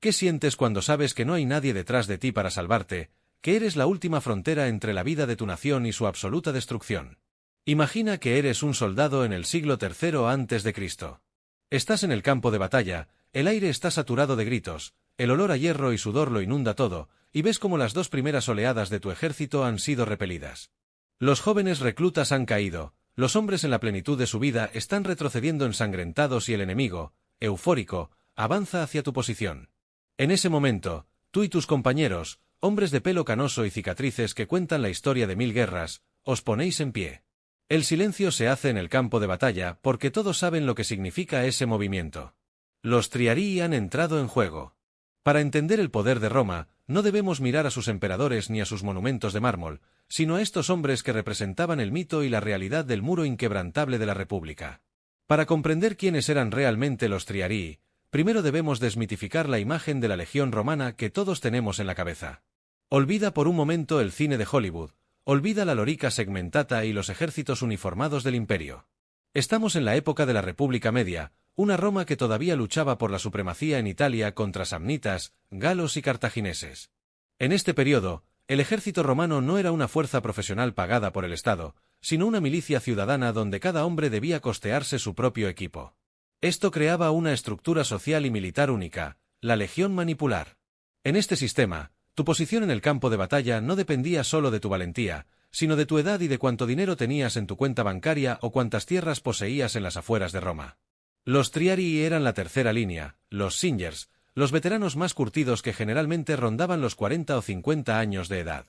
¿Qué sientes cuando sabes que no hay nadie detrás de ti para salvarte, que eres la última frontera entre la vida de tu nación y su absoluta destrucción? Imagina que eres un soldado en el siglo III a.C. Estás en el campo de batalla, el aire está saturado de gritos, el olor a hierro y sudor lo inunda todo, y ves como las dos primeras oleadas de tu ejército han sido repelidas. Los jóvenes reclutas han caído, los hombres en la plenitud de su vida están retrocediendo ensangrentados y el enemigo, eufórico, avanza hacia tu posición. En ese momento, tú y tus compañeros, hombres de pelo canoso y cicatrices que cuentan la historia de 1000 guerras, os ponéis en pie. El silencio se hace en el campo de batalla porque todos saben lo que significa ese movimiento. Los Triarii han entrado en juego. Para entender el poder de Roma, no debemos mirar a sus emperadores ni a sus monumentos de mármol, sino a estos hombres que representaban el mito y la realidad del muro inquebrantable de la República. Para comprender quiénes eran realmente los Triarii, primero debemos desmitificar la imagen de la legión romana que todos tenemos en la cabeza. Olvida por un momento el cine de Hollywood, olvida la lorica segmentata y los ejércitos uniformados del imperio. Estamos en la época de la República Media, una Roma que todavía luchaba por la supremacía en Italia contra samnitas, galos y cartagineses. En este periodo, el ejército romano no era una fuerza profesional pagada por el Estado, sino una milicia ciudadana donde cada hombre debía costearse su propio equipo. Esto creaba una estructura social y militar única, la legión manipular. En este sistema, tu posición en el campo de batalla no dependía solo de tu valentía, sino de tu edad y de cuánto dinero tenías en tu cuenta bancaria o cuántas tierras poseías en las afueras de Roma. Los Triarii eran la tercera línea, los Singers, los veteranos más curtidos que generalmente rondaban los 40 o 50 años de edad.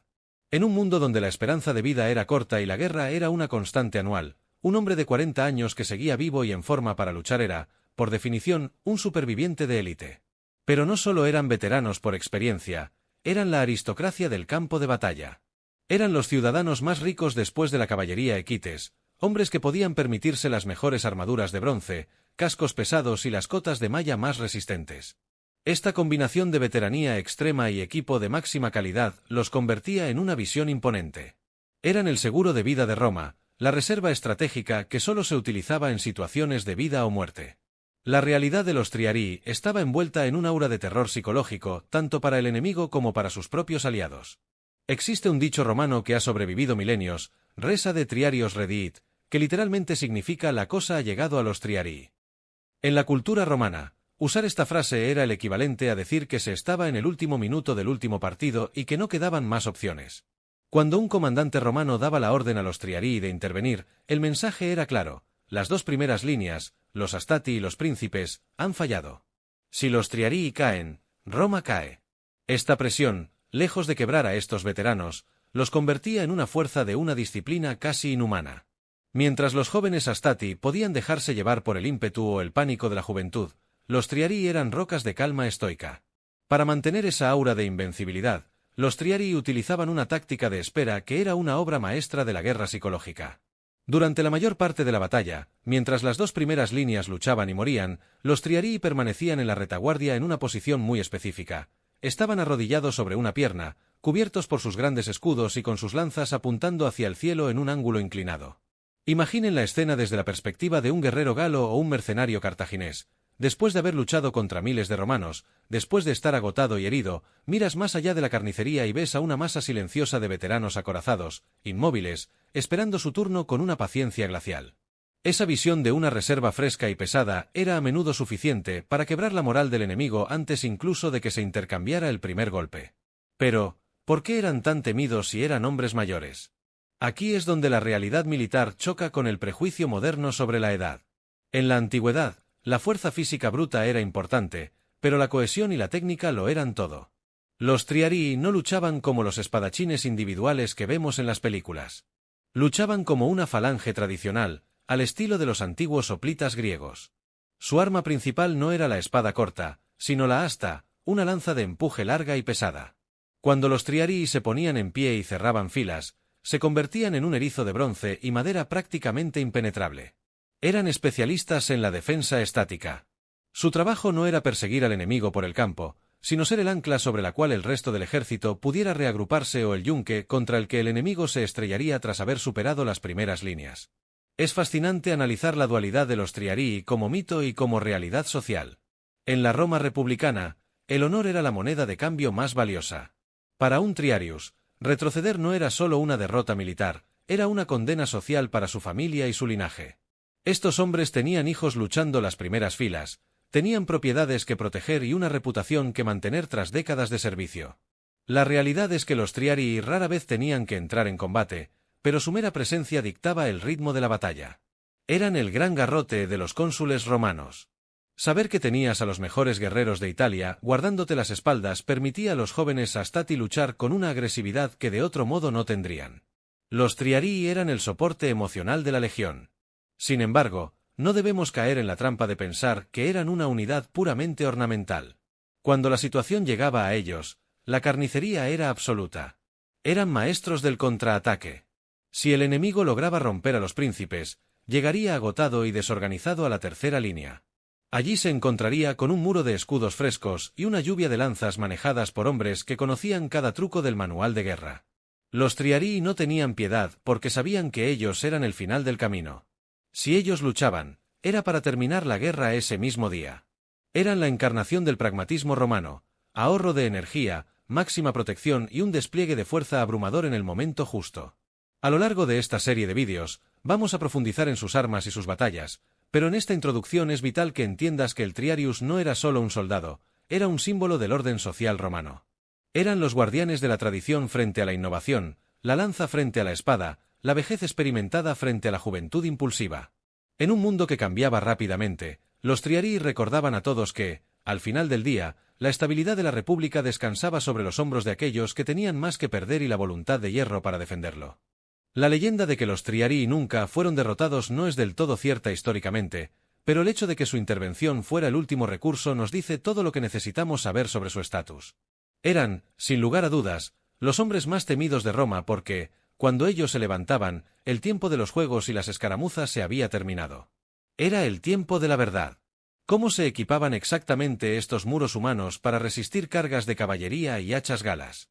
En un mundo donde la esperanza de vida era corta y la guerra era una constante anual, un hombre de 40 años que seguía vivo y en forma para luchar era, por definición, un superviviente de élite. Pero no solo eran veteranos por experiencia, eran la aristocracia del campo de batalla. Eran los ciudadanos más ricos después de la caballería equites, hombres que podían permitirse las mejores armaduras de bronce, cascos pesados y las cotas de malla más resistentes. Esta combinación de veteranía extrema y equipo de máxima calidad los convertía en una visión imponente. Eran el seguro de vida de Roma, la reserva estratégica que solo se utilizaba en situaciones de vida o muerte. La realidad de los Triarii estaba envuelta en un aura de terror psicológico, tanto para el enemigo como para sus propios aliados. Existe un dicho romano que ha sobrevivido milenios, resa de Triarios rediit, que literalmente significa la cosa ha llegado a los Triarii. En la cultura romana, usar esta frase era el equivalente a decir que se estaba en el último minuto del último partido y que no quedaban más opciones. Cuando un comandante romano daba la orden a los Triarii de intervenir, el mensaje era claro: las dos primeras líneas, los Astati y los príncipes, han fallado. Si los Triarii caen, Roma cae. Esta presión, lejos de quebrar a estos veteranos, los convertía en una fuerza de una disciplina casi inhumana. Mientras los jóvenes Astati podían dejarse llevar por el ímpetu o el pánico de la juventud, los Triarii eran rocas de calma estoica. Para mantener esa aura de invencibilidad, los Triarii utilizaban una táctica de espera que era una obra maestra de la guerra psicológica. Durante la mayor parte de la batalla, mientras las dos primeras líneas luchaban y morían, los Triarii permanecían en la retaguardia en una posición muy específica. Estaban arrodillados sobre una pierna, cubiertos por sus grandes escudos y con sus lanzas apuntando hacia el cielo en un ángulo inclinado. Imaginen la escena desde la perspectiva de un guerrero galo o un mercenario cartaginés. Después de haber luchado contra miles de romanos, después de estar agotado y herido, miras más allá de la carnicería y ves a una masa silenciosa de veteranos acorazados, inmóviles, esperando su turno con una paciencia glacial. Esa visión de una reserva fresca y pesada era a menudo suficiente para quebrar la moral del enemigo antes incluso de que se intercambiara el primer golpe. Pero, ¿por qué eran tan temidos si eran hombres mayores? Aquí es donde la realidad militar choca con el prejuicio moderno sobre la edad. En la antigüedad, la fuerza física bruta era importante, pero la cohesión y la técnica lo eran todo. Los Triarii no luchaban como los espadachines individuales que vemos en las películas. Luchaban como una falange tradicional, al estilo de los antiguos hoplitas griegos. Su arma principal no era la espada corta, sino la asta, una lanza de empuje larga y pesada. Cuando los Triarii se ponían en pie y cerraban filas, se convertían en un erizo de bronce y madera prácticamente impenetrable. Eran especialistas en la defensa estática. Su trabajo no era perseguir al enemigo por el campo, sino ser el ancla sobre la cual el resto del ejército pudiera reagruparse o el yunque contra el que el enemigo se estrellaría tras haber superado las primeras líneas. Es fascinante analizar la dualidad de los Triarii como mito y como realidad social. En la Roma republicana, El honor era la moneda de cambio más valiosa. Para un Triarius, retroceder no era solo una derrota militar, era una condena social para su familia y su linaje. Estos hombres tenían hijos luchando las primeras filas, tenían propiedades que proteger y una reputación que mantener tras décadas de servicio. La realidad es que los Triarii rara vez tenían que entrar en combate, pero su mera presencia dictaba el ritmo de la batalla. Eran el gran garrote de los cónsules romanos. Saber que tenías a los mejores guerreros de Italia guardándote las espaldas permitía a los jóvenes Astati luchar con una agresividad que de otro modo no tendrían. Los Triarii eran el soporte emocional de la legión. Sin embargo, no debemos caer en la trampa de pensar que eran una unidad puramente ornamental. Cuando la situación llegaba a ellos, la carnicería era absoluta. Eran maestros del contraataque. Si el enemigo lograba romper a los príncipes, llegaría agotado y desorganizado a la tercera línea. Allí se encontraría con un muro de escudos frescos y una lluvia de lanzas manejadas por hombres que conocían cada truco del manual de guerra. Los Triarii no tenían piedad porque sabían que ellos eran el final del camino. Si ellos luchaban, era para terminar la guerra ese mismo día. Eran la encarnación del pragmatismo romano, ahorro de energía, máxima protección y un despliegue de fuerza abrumador en el momento justo. A lo largo de esta serie de vídeos, vamos a profundizar en sus armas y sus batallas, pero en esta introducción es vital que entiendas que el Triarius no era solo un soldado, era un símbolo del orden social romano. Eran los guardianes de la tradición frente a la innovación, la lanza frente a la espada, la vejez experimentada frente a la juventud impulsiva. En un mundo que cambiaba rápidamente, los Triarii recordaban a todos que, al final del día, la estabilidad de la República descansaba sobre los hombros de aquellos que tenían más que perder y la voluntad de hierro para defenderlo. La leyenda de que los Triarii nunca fueron derrotados no es del todo cierta históricamente, pero el hecho de que su intervención fuera el último recurso nos dice todo lo que necesitamos saber sobre su estatus. Eran, sin lugar a dudas, los hombres más temidos de Roma porque, cuando ellos se levantaban, el tiempo de los juegos y las escaramuzas se había terminado. Era el tiempo de la verdad. ¿Cómo se equipaban exactamente estos muros humanos para resistir cargas de caballería y hachas galas?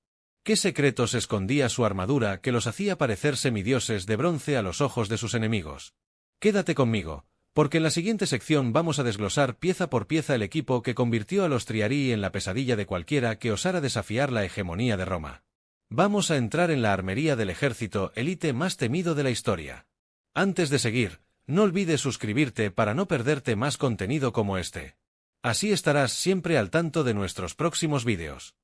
¿Qué secretos escondía su armadura que los hacía parecer semidioses de bronce a los ojos de sus enemigos? Quédate conmigo, porque en la siguiente sección vamos a desglosar pieza por pieza el equipo que convirtió a los Triarii en la pesadilla de cualquiera que osara desafiar la hegemonía de Roma. Vamos a entrar en la armería del ejército élite más temido de la historia. Antes de seguir, no olvides suscribirte para no perderte más contenido como este. Así estarás siempre al tanto de nuestros próximos vídeos.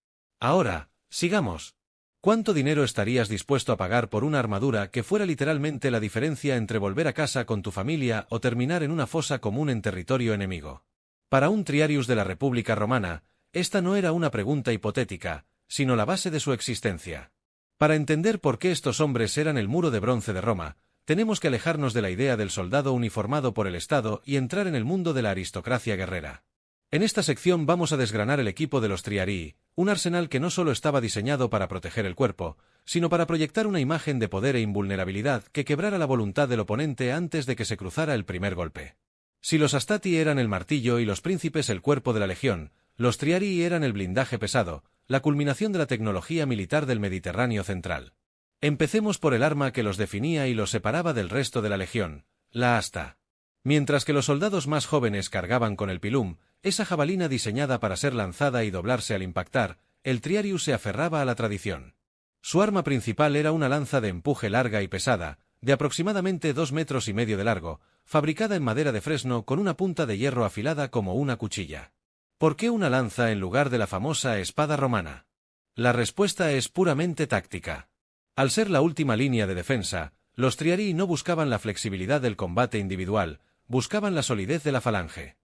Ahora, sigamos. ¿Cuánto dinero estarías dispuesto a pagar por una armadura que fuera literalmente la diferencia entre volver a casa con tu familia o terminar en una fosa común en territorio enemigo? Para un Triarius de la República Romana, esta no era una pregunta hipotética, sino la base de su existencia. Para entender por qué estos hombres eran el muro de bronce de Roma, tenemos que alejarnos de la idea del soldado uniformado por el Estado y entrar en el mundo de la aristocracia guerrera. En esta sección vamos a desgranar el equipo de los Triarii, un arsenal que no solo estaba diseñado para proteger el cuerpo, sino para proyectar una imagen de poder e invulnerabilidad que quebrara la voluntad del oponente antes de que se cruzara el primer golpe. Si los Astati eran el martillo y los príncipes el cuerpo de la legión, los Triarii eran el blindaje pesado, la culminación de la tecnología militar del Mediterráneo central. Empecemos por el arma que los definía y los separaba del resto de la legión, la asta. Mientras que los soldados más jóvenes cargaban con el pilum, esa jabalina diseñada para ser lanzada y doblarse al impactar, el Triarius se aferraba a la tradición. Su arma principal era una lanza de empuje larga y pesada, de aproximadamente 2,5 metros de largo, fabricada en madera de fresno con una punta de hierro afilada como una cuchilla. ¿Por qué una lanza en lugar de la famosa espada romana? La respuesta es puramente táctica. Al ser la última línea de defensa, los Triarii no buscaban la flexibilidad del combate individual, buscaban la solidez de la falange.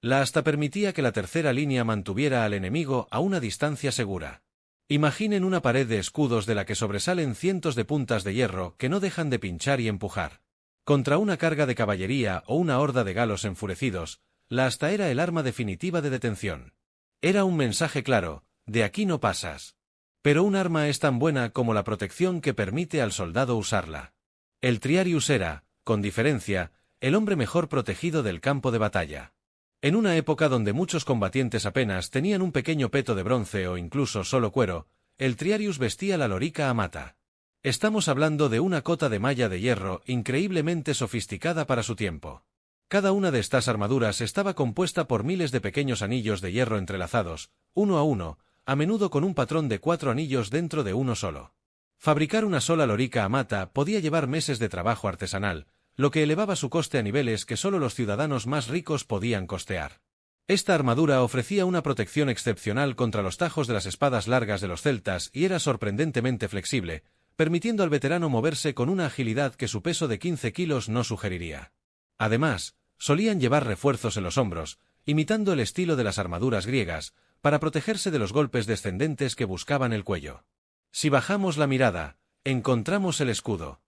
La asta permitía que la tercera línea mantuviera al enemigo a una distancia segura. Imaginen una pared de escudos de la que sobresalen cientos de puntas de hierro que no dejan de pinchar y empujar. Contra una carga de caballería o una horda de galos enfurecidos, la asta era el arma definitiva de detención. Era un mensaje claro, de aquí no pasas. Pero un arma es tan buena como la protección que permite al soldado usarla. El Triarius era, con diferencia, el hombre mejor protegido del campo de batalla. En una época donde muchos combatientes apenas tenían un pequeño peto de bronce o incluso solo cuero, el Triarius vestía la lorica amata. Estamos hablando de una cota de malla de hierro increíblemente sofisticada para su tiempo. Cada una de estas armaduras estaba compuesta por miles de pequeños anillos de hierro entrelazados, uno, a menudo con un patrón de 4 anillos dentro de uno solo. Fabricar una sola lorica a mata podía llevar meses de trabajo artesanal, lo que elevaba su coste a niveles que solo los ciudadanos más ricos podían costear. Esta armadura ofrecía una protección excepcional contra los tajos de las espadas largas de los celtas y era sorprendentemente flexible, permitiendo al veterano moverse con una agilidad que su peso de 15 kilos no sugeriría. Además, solían llevar refuerzos en los hombros, imitando el estilo de las armaduras griegas, para protegerse de los golpes descendentes que buscaban el cuello. Si bajamos la mirada, encontramos el escudo.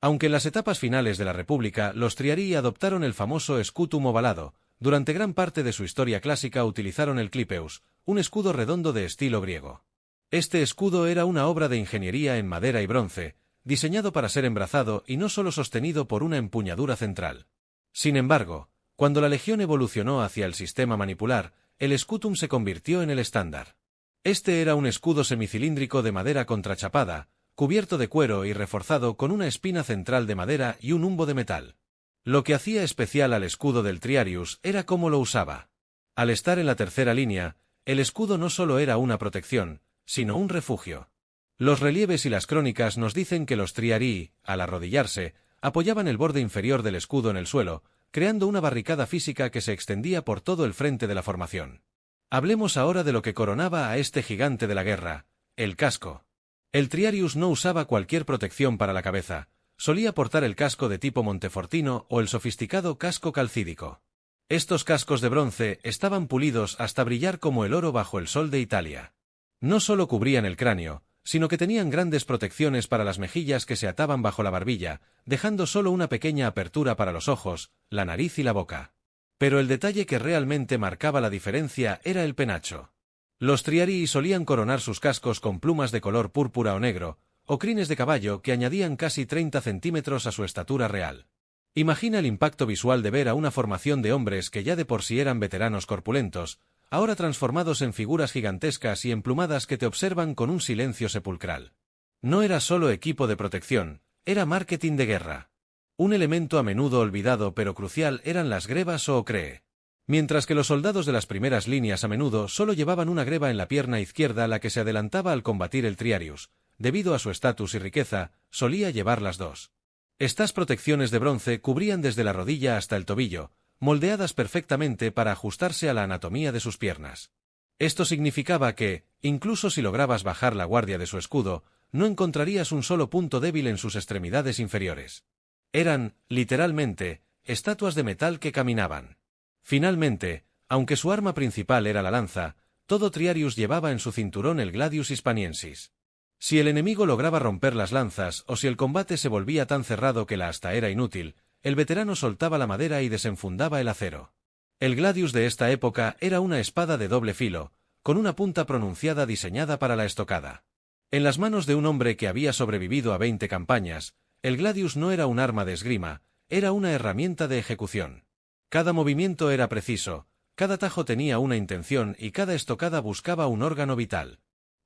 Aunque en las etapas finales de la República los Triarii adoptaron el famoso scutum ovalado, durante gran parte de su historia clásica utilizaron el clipeus, un escudo redondo de estilo griego. Este escudo era una obra de ingeniería en madera y bronce, diseñado para ser embrazado y no solo sostenido por una empuñadura central. Sin embargo, cuando la legión evolucionó hacia el sistema manipular, el scutum se convirtió en el estándar. Este era un escudo semicilíndrico de madera contrachapada, cubierto de cuero y reforzado con una espina central de madera y un humbo de metal. Lo que hacía especial al escudo del Triarius era cómo lo usaba. Al estar en la tercera línea, el escudo no solo era una protección, sino un refugio. Los relieves y las crónicas nos dicen que los Triarii, al arrodillarse, apoyaban el borde inferior del escudo en el suelo, creando una barricada física que se extendía por todo el frente de la formación. Hablemos ahora de lo que coronaba a este gigante de la guerra, el casco. El Triarius no usaba cualquier protección para la cabeza, solía portar el casco de tipo montefortino o el sofisticado casco calcídico. Estos cascos de bronce estaban pulidos hasta brillar como el oro bajo el sol de Italia. No solo cubrían el cráneo, sino que tenían grandes protecciones para las mejillas que se ataban bajo la barbilla, dejando solo una pequeña apertura para los ojos, la nariz y la boca. Pero el detalle que realmente marcaba la diferencia era el penacho. Los Triarii solían coronar sus cascos con plumas de color púrpura o negro, o crines de caballo que añadían casi 30 centímetros a su estatura real. Imagina el impacto visual de ver a una formación de hombres que ya de por sí eran veteranos corpulentos, ahora transformados en figuras gigantescas y emplumadas que te observan con un silencio sepulcral. No era solo equipo de protección, era marketing de guerra. Un elemento a menudo olvidado pero crucial eran las grebas o ocree. Mientras que los soldados de las primeras líneas a menudo solo llevaban una greba en la pierna izquierda la que se adelantaba al combatir el Triarius, debido a su estatus y riqueza, solía llevar las dos. Estas protecciones de bronce cubrían desde la rodilla hasta el tobillo, moldeadas perfectamente para ajustarse a la anatomía de sus piernas. Esto significaba que, incluso si lograbas bajar la guardia de su escudo, no encontrarías un solo punto débil en sus extremidades inferiores. Eran, literalmente, estatuas de metal que caminaban. Finalmente, aunque su arma principal era la lanza, todo Triarius llevaba en su cinturón el gladius hispaniensis. Si el enemigo lograba romper las lanzas o si el combate se volvía tan cerrado que la asta era inútil, el veterano soltaba la madera y desenfundaba el acero. El gladius de esta época era una espada de doble filo, con una punta pronunciada diseñada para la estocada. En las manos de un hombre que había sobrevivido a 20 campañas, el gladius no era un arma de esgrima, era una herramienta de ejecución. Cada movimiento era preciso, cada tajo tenía una intención y cada estocada buscaba un órgano vital.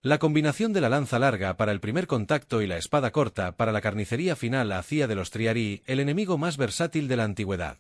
La combinación de la lanza larga para el primer contacto y la espada corta para la carnicería final hacía de los Triarii el enemigo más versátil de la antigüedad.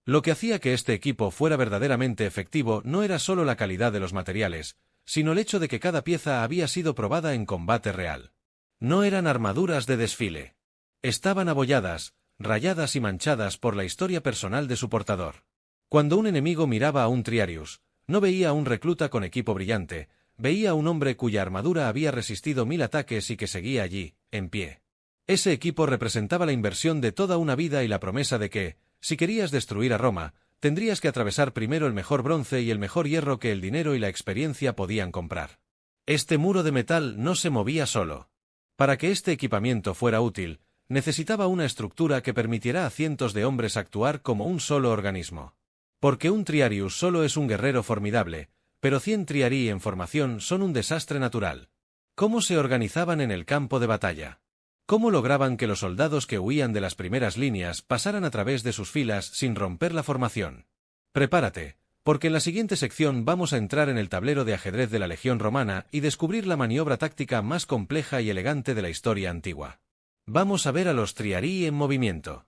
Lo que hacía que este equipo fuera verdaderamente efectivo no era solo la calidad de los materiales, sino el hecho de que cada pieza había sido probada en combate real. No eran armaduras de desfile. Estaban abolladas, rayadas y manchadas por la historia personal de su portador. Cuando un enemigo miraba a un Triarius, no veía a un recluta con equipo brillante, veía a un hombre cuya armadura había resistido 1000 ataques y que seguía allí, en pie. Ese equipo representaba la inversión de toda una vida y la promesa de que, si querías destruir a Roma, tendrías que atravesar primero el mejor bronce y el mejor hierro que el dinero y la experiencia podían comprar. Este muro de metal no se movía solo. Para que este equipamiento fuera útil, necesitaba una estructura que permitiera a cientos de hombres actuar como un solo organismo. Porque un Triarius solo es un guerrero formidable, pero 100 Triarii en formación son un desastre natural. ¿Cómo se organizaban en el campo de batalla? ¿Cómo lograban que los soldados que huían de las primeras líneas pasaran a través de sus filas sin romper la formación? Prepárate, porque en la siguiente sección vamos a entrar en el tablero de ajedrez de la Legión Romana y descubrir la maniobra táctica más compleja y elegante de la historia antigua. Vamos a ver a los Triarii en movimiento.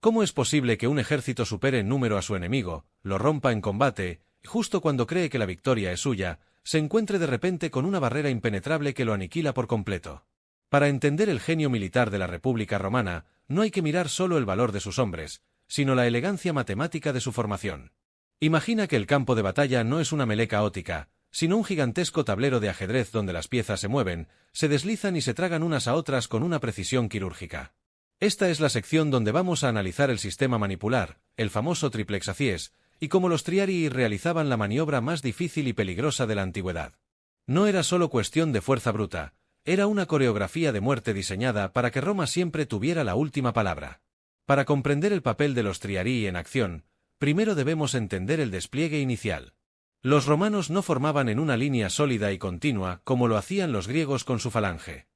¿Cómo es posible que un ejército supere en número a su enemigo, lo rompa en combate, y justo cuando cree que la victoria es suya, se encuentre de repente con una barrera impenetrable que lo aniquila por completo? Para entender el genio militar de la República Romana, no hay que mirar solo el valor de sus hombres, sino la elegancia matemática de su formación. Imagina que el campo de batalla no es una melé caótica, sino un gigantesco tablero de ajedrez donde las piezas se mueven, se deslizan y se tragan unas a otras con una precisión quirúrgica. Esta es la sección donde vamos a analizar el sistema manipular, el famoso triplex acies, y cómo los triarii realizaban la maniobra más difícil y peligrosa de la antigüedad. No era solo cuestión de fuerza bruta, era una coreografía de muerte diseñada para que Roma siempre tuviera la última palabra. Para comprender el papel de los triarii en acción, primero debemos entender el despliegue inicial. Los romanos no formaban en una línea sólida y continua como lo hacían los griegos con su falange.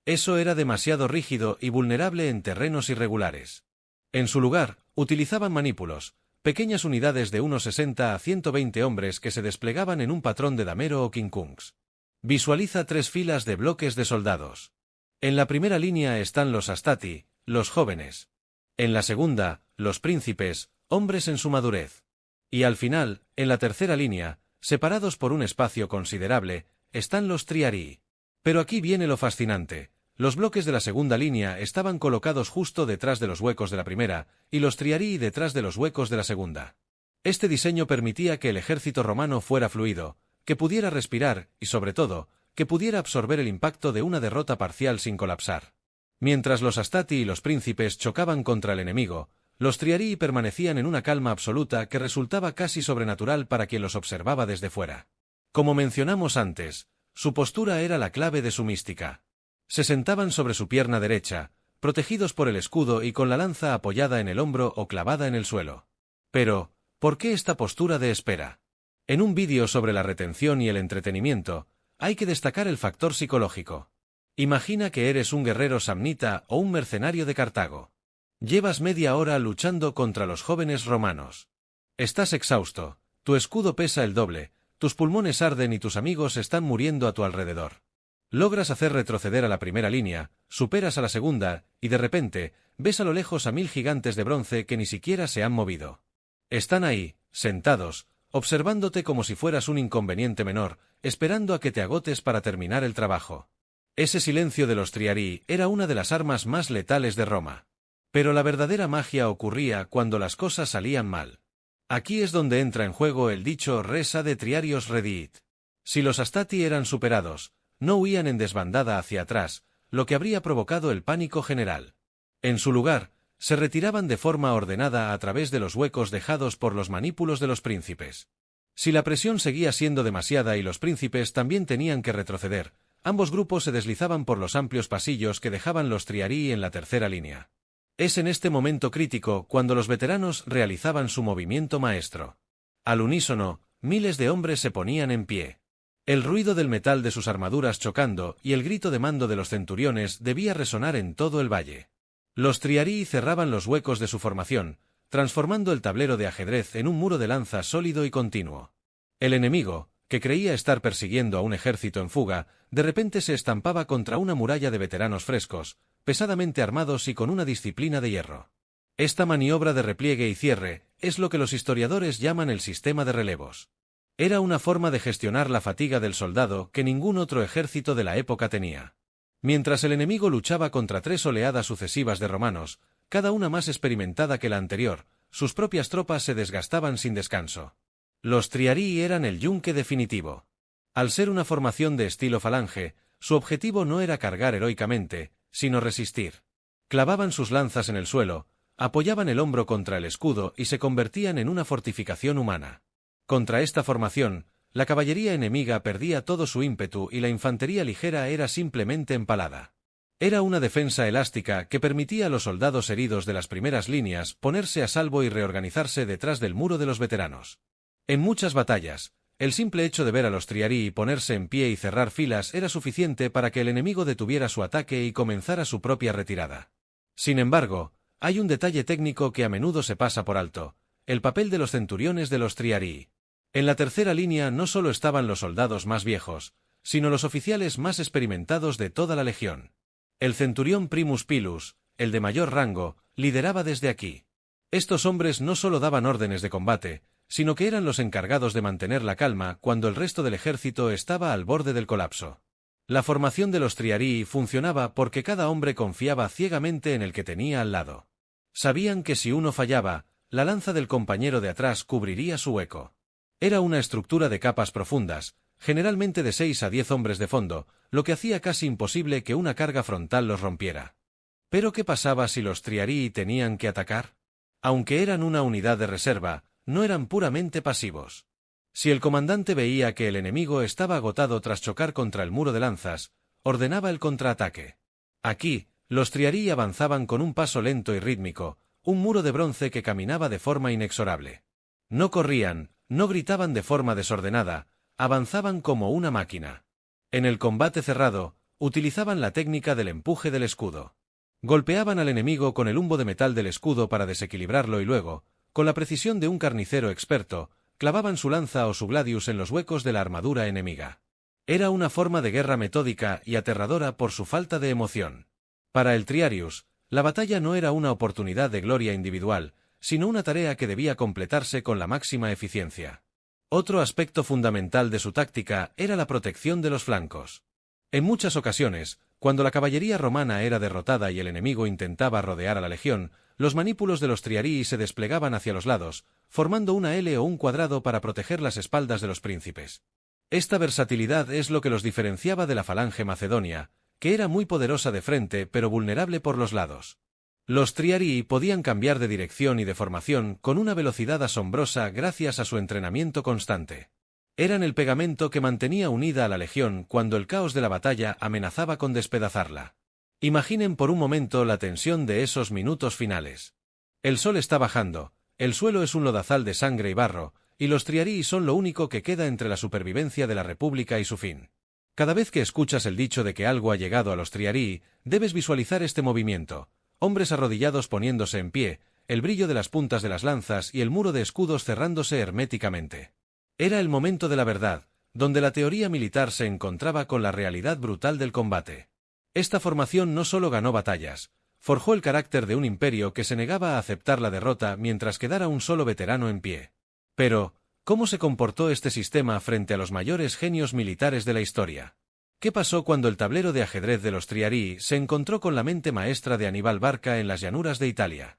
Eso era demasiado rígido y vulnerable en terrenos irregulares. En su lugar, utilizaban manípulos, pequeñas unidades de unos 60 a 120 hombres que se desplegaban en un patrón de damero o quincunx. Visualiza 3 filas de bloques de soldados. En la primera línea están los astati, los jóvenes. En la segunda, los príncipes, hombres en su madurez. Y al final, en la tercera línea, separados por un espacio considerable, están los triarii. Pero aquí viene lo fascinante. Los bloques de la segunda línea estaban colocados justo detrás de los huecos de la primera, y los triarii detrás de los huecos de la segunda. Este diseño permitía que el ejército romano fuera fluido, que pudiera respirar, y sobre todo, que pudiera absorber el impacto de una derrota parcial sin colapsar. Mientras los astati y los príncipes chocaban contra el enemigo, los triarii permanecían en una calma absoluta que resultaba casi sobrenatural para quien los observaba desde fuera. Como mencionamos antes, su postura era la clave de su mística. Se sentaban sobre su pierna derecha, protegidos por el escudo y con la lanza apoyada en el hombro o clavada en el suelo. Pero, ¿por qué esta postura de espera? En un vídeo sobre la retención y el entretenimiento, hay que destacar el factor psicológico. Imagina que eres un guerrero samnita o un mercenario de Cartago. Llevas media hora luchando contra los jóvenes romanos. Estás exhausto, tu escudo pesa el doble, tus pulmones arden y tus amigos están muriendo a tu alrededor. Logras hacer retroceder a la primera línea, superas a la segunda, y de repente, ves a lo lejos a 1000 gigantes de bronce que ni siquiera se han movido. Están ahí, sentados, observándote como si fueras un inconveniente menor, esperando a que te agotes para terminar el trabajo. Ese silencio de los triarii era una de las armas más letales de Roma. Pero la verdadera magia ocurría cuando las cosas salían mal. Aquí es donde entra en juego el dicho res de triarios rediit. Si los astati eran superados, no huían en desbandada hacia atrás, lo que habría provocado el pánico general. En su lugar, se retiraban de forma ordenada a través de los huecos dejados por los manípulos de los príncipes. Si la presión seguía siendo demasiada y los príncipes también tenían que retroceder, ambos grupos se deslizaban por los amplios pasillos que dejaban los triarii en la tercera línea. Es en este momento crítico cuando los veteranos realizaban su movimiento maestro. Al unísono, miles de hombres se ponían en pie. El ruido del metal de sus armaduras chocando y el grito de mando de los centuriones debía resonar en todo el valle. Los triarii cerraban los huecos de su formación, transformando el tablero de ajedrez en un muro de lanza sólido y continuo. El enemigo, que creía estar persiguiendo a un ejército en fuga, de repente se estampaba contra una muralla de veteranos frescos, pesadamente armados y con una disciplina de hierro. Esta maniobra de repliegue y cierre es lo que los historiadores llaman el sistema de relevos. Era una forma de gestionar la fatiga del soldado que ningún otro ejército de la época tenía. Mientras el enemigo luchaba contra 3 oleadas sucesivas de romanos, cada una más experimentada que la anterior, sus propias tropas se desgastaban sin descanso. Los triarii eran el yunque definitivo. Al ser una formación de estilo falange, su objetivo no era cargar heroicamente, sino resistir. Clavaban sus lanzas en el suelo, apoyaban el hombro contra el escudo y se convertían en una fortificación humana. Contra esta formación, la caballería enemiga perdía todo su ímpetu y la infantería ligera era simplemente empalada. Era una defensa elástica que permitía a los soldados heridos de las primeras líneas ponerse a salvo y reorganizarse detrás del muro de los veteranos. En muchas batallas, el simple hecho de ver a los triarii ponerse en pie y cerrar filas era suficiente para que el enemigo detuviera su ataque y comenzara su propia retirada. Sin embargo, hay un detalle técnico que a menudo se pasa por alto: el papel de los centuriones de los triarii. En la tercera línea no solo estaban los soldados más viejos, sino los oficiales más experimentados de toda la legión. El centurión primus pilus, el de mayor rango, lideraba desde aquí. Estos hombres no solo daban órdenes de combate, sino que eran los encargados de mantener la calma cuando el resto del ejército estaba al borde del colapso. La formación de los triarii funcionaba porque cada hombre confiaba ciegamente en el que tenía al lado. Sabían que si uno fallaba, la lanza del compañero de atrás cubriría su hueco. Era una estructura de capas profundas, generalmente de 6 a 10 hombres de fondo, lo que hacía casi imposible que una carga frontal los rompiera. ¿Pero qué pasaba si los triarii tenían que atacar? Aunque eran una unidad de reserva, no eran puramente pasivos. Si el comandante veía que el enemigo estaba agotado tras chocar contra el muro de lanzas, ordenaba el contraataque. Aquí, los triarii avanzaban con un paso lento y rítmico, un muro de bronce que caminaba de forma inexorable. No corrían, no gritaban de forma desordenada, avanzaban como una máquina. En el combate cerrado, utilizaban la técnica del empuje del escudo. Golpeaban al enemigo con el humbo de metal del escudo para desequilibrarlo y luego, con la precisión de un carnicero experto, clavaban su lanza o su gladius en los huecos de la armadura enemiga. Era una forma de guerra metódica y aterradora por su falta de emoción. Para el Triarius, la batalla no era una oportunidad de gloria individual, sino una tarea que debía completarse con la máxima eficiencia. Otro aspecto fundamental de su táctica era la protección de los flancos. En muchas ocasiones, cuando la caballería romana era derrotada y el enemigo intentaba rodear a la legión, los manípulos de los triarii se desplegaban hacia los lados, formando una L o un cuadrado para proteger las espaldas de los príncipes. Esta versatilidad es lo que los diferenciaba de la falange macedonia, que era muy poderosa de frente pero vulnerable por los lados. Los triarii podían cambiar de dirección y de formación con una velocidad asombrosa gracias a su entrenamiento constante. Eran el pegamento que mantenía unida a la legión cuando el caos de la batalla amenazaba con despedazarla. Imaginen por un momento la tensión de esos minutos finales. El sol está bajando, el suelo es un lodazal de sangre y barro, y los triarii son lo único que queda entre la supervivencia de la república y su fin. Cada vez que escuchas el dicho de que algo ha llegado a los triarii, debes visualizar este movimiento: hombres arrodillados poniéndose en pie, el brillo de las puntas de las lanzas y el muro de escudos cerrándose herméticamente. Era el momento de la verdad, donde la teoría militar se encontraba con la realidad brutal del combate. Esta formación no solo ganó batallas, forjó el carácter de un imperio que se negaba a aceptar la derrota mientras quedara un solo veterano en pie. Pero, ¿cómo se comportó este sistema frente a los mayores genios militares de la historia? ¿Qué pasó cuando el tablero de ajedrez de los triarii se encontró con la mente maestra de Aníbal Barca en las llanuras de Italia?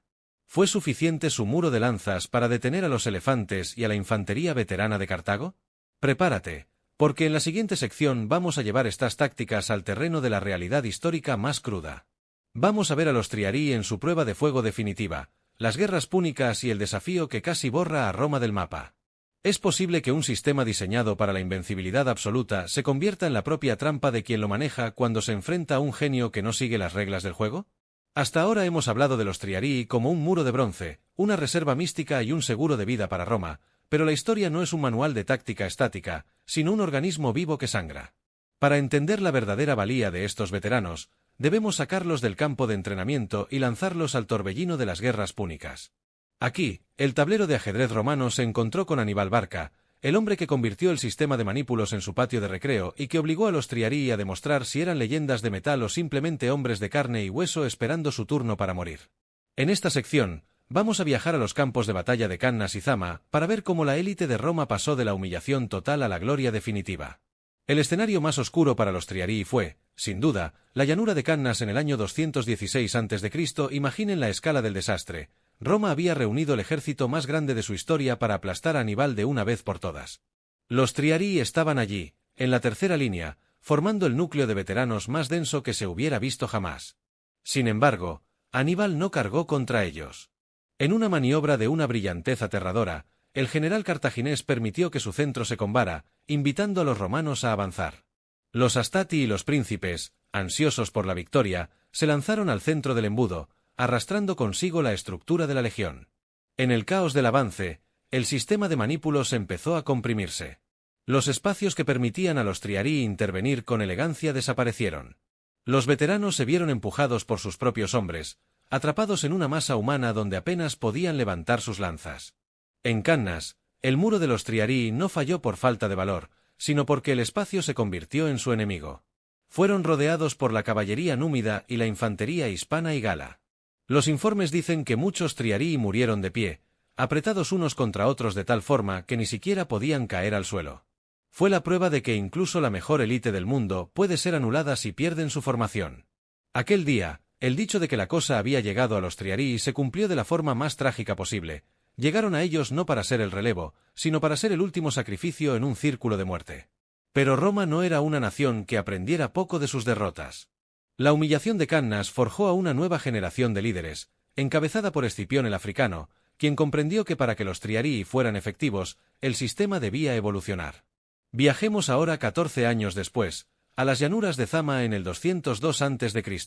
¿Fue suficiente su muro de lanzas para detener a los elefantes y a la infantería veterana de Cartago? Prepárate, porque en la siguiente sección vamos a llevar estas tácticas al terreno de la realidad histórica más cruda. Vamos a ver a los triarii en su prueba de fuego definitiva, las guerras púnicas y el desafío que casi borra a Roma del mapa. ¿Es posible que un sistema diseñado para la invencibilidad absoluta se convierta en la propia trampa de quien lo maneja cuando se enfrenta a un genio que no sigue las reglas del juego? Hasta ahora hemos hablado de los triarii como un muro de bronce, una reserva mística y un seguro de vida para Roma, pero la historia no es un manual de táctica estática, sino un organismo vivo que sangra. Para entender la verdadera valía de estos veteranos, debemos sacarlos del campo de entrenamiento y lanzarlos al torbellino de las guerras púnicas. Aquí, el tablero de ajedrez romano se encontró con Aníbal Barca, el hombre que convirtió el sistema de manípulos en su patio de recreo y que obligó a los triarii a demostrar si eran leyendas de metal o simplemente hombres de carne y hueso esperando su turno para morir. En esta sección, vamos a viajar a los campos de batalla de Cannas y Zama para ver cómo la élite de Roma pasó de la humillación total a la gloria definitiva. El escenario más oscuro para los triarii fue, sin duda, la llanura de Cannas en el año 216 a.C. Imaginen la escala del desastre. Roma había reunido el ejército más grande de su historia para aplastar a Aníbal de una vez por todas. Los triarii estaban allí, en la tercera línea, formando el núcleo de veteranos más denso que se hubiera visto jamás. Sin embargo, Aníbal no cargó contra ellos. En una maniobra de una brillantez aterradora, el general cartaginés permitió que su centro se combara, invitando a los romanos a avanzar. Los Astati y los príncipes, ansiosos por la victoria, se lanzaron al centro del embudo, arrastrando consigo la estructura de la legión. En el caos del avance, el sistema de manípulos empezó a comprimirse. Los espacios que permitían a los triarii intervenir con elegancia desaparecieron. Los veteranos se vieron empujados por sus propios hombres, atrapados en una masa humana donde apenas podían levantar sus lanzas. En Cannas, el muro de los triarii no falló por falta de valor, sino porque el espacio se convirtió en su enemigo. Fueron rodeados por la caballería númida y la infantería hispana y gala. Los informes dicen que muchos triarii murieron de pie, apretados unos contra otros de tal forma que ni siquiera podían caer al suelo. Fue la prueba de que incluso la mejor élite del mundo puede ser anulada si pierden su formación. Aquel día, el dicho de que la cosa había llegado a los triarii se cumplió de la forma más trágica posible. Llegaron a ellos no para ser el relevo, sino para ser el último sacrificio en un círculo de muerte. Pero Roma no era una nación que aprendiera poco de sus derrotas. La humillación de Cannas forjó a una nueva generación de líderes, encabezada por Escipión el africano, quien comprendió que para que los triarii fueran efectivos, el sistema debía evolucionar. Viajemos ahora 14 años después, a las llanuras de Zama en el 202 a.C.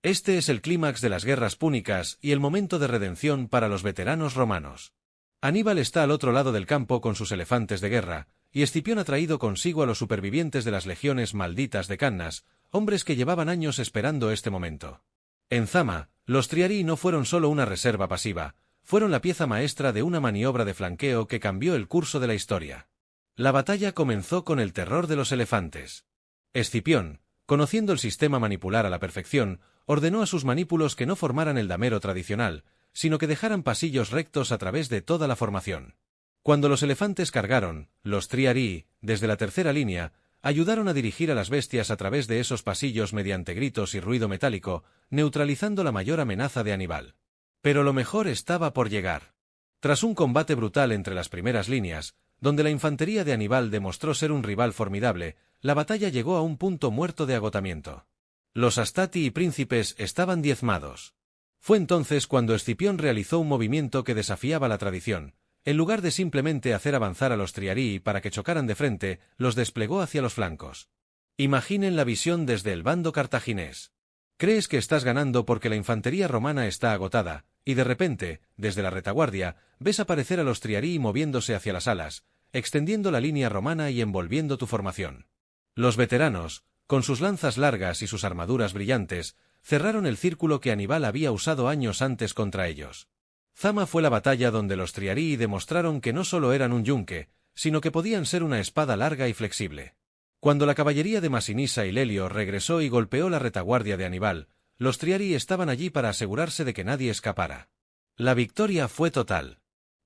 Este es el clímax de las guerras púnicas y el momento de redención para los veteranos romanos. Aníbal está al otro lado del campo con sus elefantes de guerra, y Escipión ha traído consigo a los supervivientes de las legiones malditas de Cannas, hombres que llevaban años esperando este momento. En Zama, los triarii no fueron solo una reserva pasiva, fueron la pieza maestra de una maniobra de flanqueo que cambió el curso de la historia. La batalla comenzó con el terror de los elefantes. Escipión, conociendo el sistema manipular a la perfección, ordenó a sus manípulos que no formaran el damero tradicional, sino que dejaran pasillos rectos a través de toda la formación. Cuando los elefantes cargaron, los triarii, desde la tercera línea, ayudaron a dirigir a las bestias a través de esos pasillos mediante gritos y ruido metálico, neutralizando la mayor amenaza de Aníbal. Pero lo mejor estaba por llegar. Tras un combate brutal entre las primeras líneas, donde la infantería de Aníbal demostró ser un rival formidable, la batalla llegó a un punto muerto de agotamiento. Los Astati y príncipes estaban diezmados. Fue entonces cuando Escipión realizó un movimiento que desafiaba la tradición. En lugar de simplemente hacer avanzar a los triarii para que chocaran de frente, los desplegó hacia los flancos. Imaginen la visión desde el bando cartaginés. Crees que estás ganando porque la infantería romana está agotada, y de repente, desde la retaguardia, ves aparecer a los triarii moviéndose hacia las alas, extendiendo la línea romana y envolviendo tu formación. Los veteranos, con sus lanzas largas y sus armaduras brillantes, cerraron el círculo que Aníbal había usado años antes contra ellos. Zama fue la batalla donde los triarii demostraron que no solo eran un yunque, sino que podían ser una espada larga y flexible. Cuando la caballería de Masinisa y Lelio regresó y golpeó la retaguardia de Aníbal, los triarii estaban allí para asegurarse de que nadie escapara. La victoria fue total.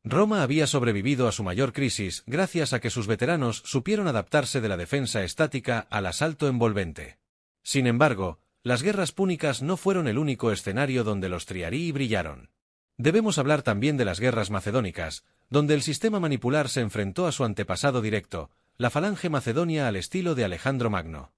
Roma había sobrevivido a su mayor crisis gracias a que sus veteranos supieron adaptarse de la defensa estática al asalto envolvente. Sin embargo, las guerras púnicas no fueron el único escenario donde los triarii brillaron. Debemos hablar también de las guerras macedónicas, donde el sistema manipular se enfrentó a su antepasado directo, la falange macedonia al estilo de Alejandro Magno.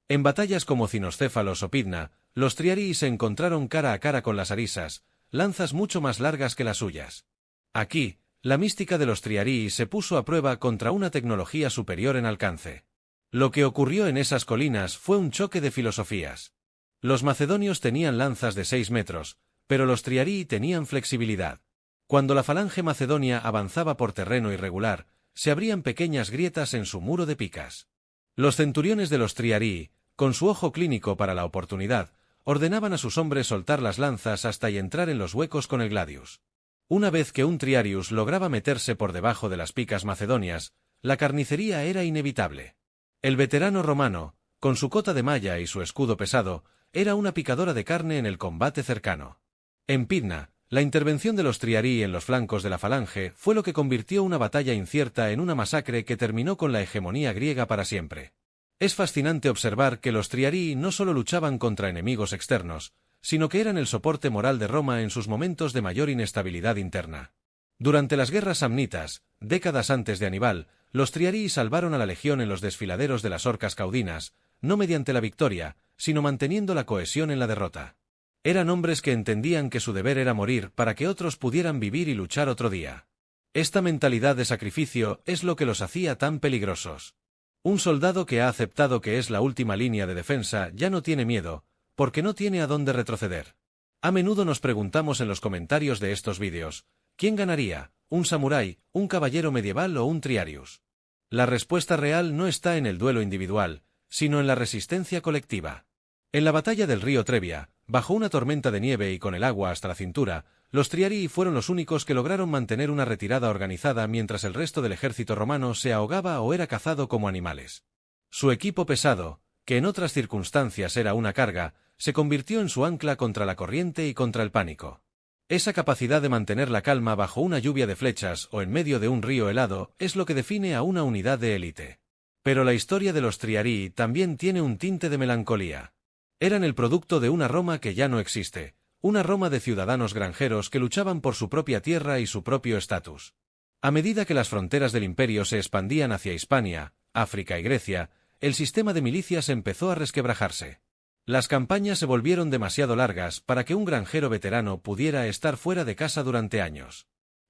En batallas como Cinoscéfalos o Pidna, los triarii se encontraron cara a cara con las arisas, lanzas mucho más largas que las suyas. Aquí, la mística de los triarii se puso a prueba contra una tecnología superior en alcance. Lo que ocurrió en esas colinas fue un choque de filosofías. Los macedonios tenían lanzas de 6 metros, pero los triarii tenían flexibilidad. Cuando la falange macedonia avanzaba por terreno irregular, se abrían pequeñas grietas en su muro de picas. Los centuriones de los triarii, con su ojo clínico para la oportunidad, ordenaban a sus hombres soltar las lanzas hasta y entrar en los huecos con el gladius. Una vez que un triarius lograba meterse por debajo de las picas macedonias, la carnicería era inevitable. El veterano romano, con su cota de malla y su escudo pesado, era una picadora de carne en el combate cercano. En Pidna, la intervención de los triarii en los flancos de la falange fue lo que convirtió una batalla incierta en una masacre que terminó con la hegemonía griega para siempre. Es fascinante observar que los triarii no solo luchaban contra enemigos externos, sino que eran el soporte moral de Roma en sus momentos de mayor inestabilidad interna. Durante las guerras samnitas, décadas antes de Aníbal, los triarii salvaron a la legión en los desfiladeros de las orcas caudinas, no mediante la victoria, sino manteniendo la cohesión en la derrota. Eran hombres que entendían que su deber era morir para que otros pudieran vivir y luchar otro día. Esta mentalidad de sacrificio es lo que los hacía tan peligrosos. Un soldado que ha aceptado que es la última línea de defensa ya no tiene miedo, porque no tiene a dónde retroceder. A menudo nos preguntamos en los comentarios de estos vídeos, ¿quién ganaría, un samurái, un caballero medieval o un triarius? La respuesta real no está en el duelo individual, sino en la resistencia colectiva. En la batalla del río Trebia, bajo una tormenta de nieve y con el agua hasta la cintura, los triarii fueron los únicos que lograron mantener una retirada organizada mientras el resto del ejército romano se ahogaba o era cazado como animales. Su equipo pesado, que en otras circunstancias era una carga, se convirtió en su ancla contra la corriente y contra el pánico. Esa capacidad de mantener la calma bajo una lluvia de flechas o en medio de un río helado es lo que define a una unidad de élite. Pero la historia de los Triarii también tiene un tinte de melancolía. Eran el producto de una Roma que ya no existe, una Roma de ciudadanos granjeros que luchaban por su propia tierra y su propio estatus. A medida que las fronteras del imperio se expandían hacia Hispania, África y Grecia, el sistema de milicias empezó a resquebrajarse. Las campañas se volvieron demasiado largas para que un granjero veterano pudiera estar fuera de casa durante años.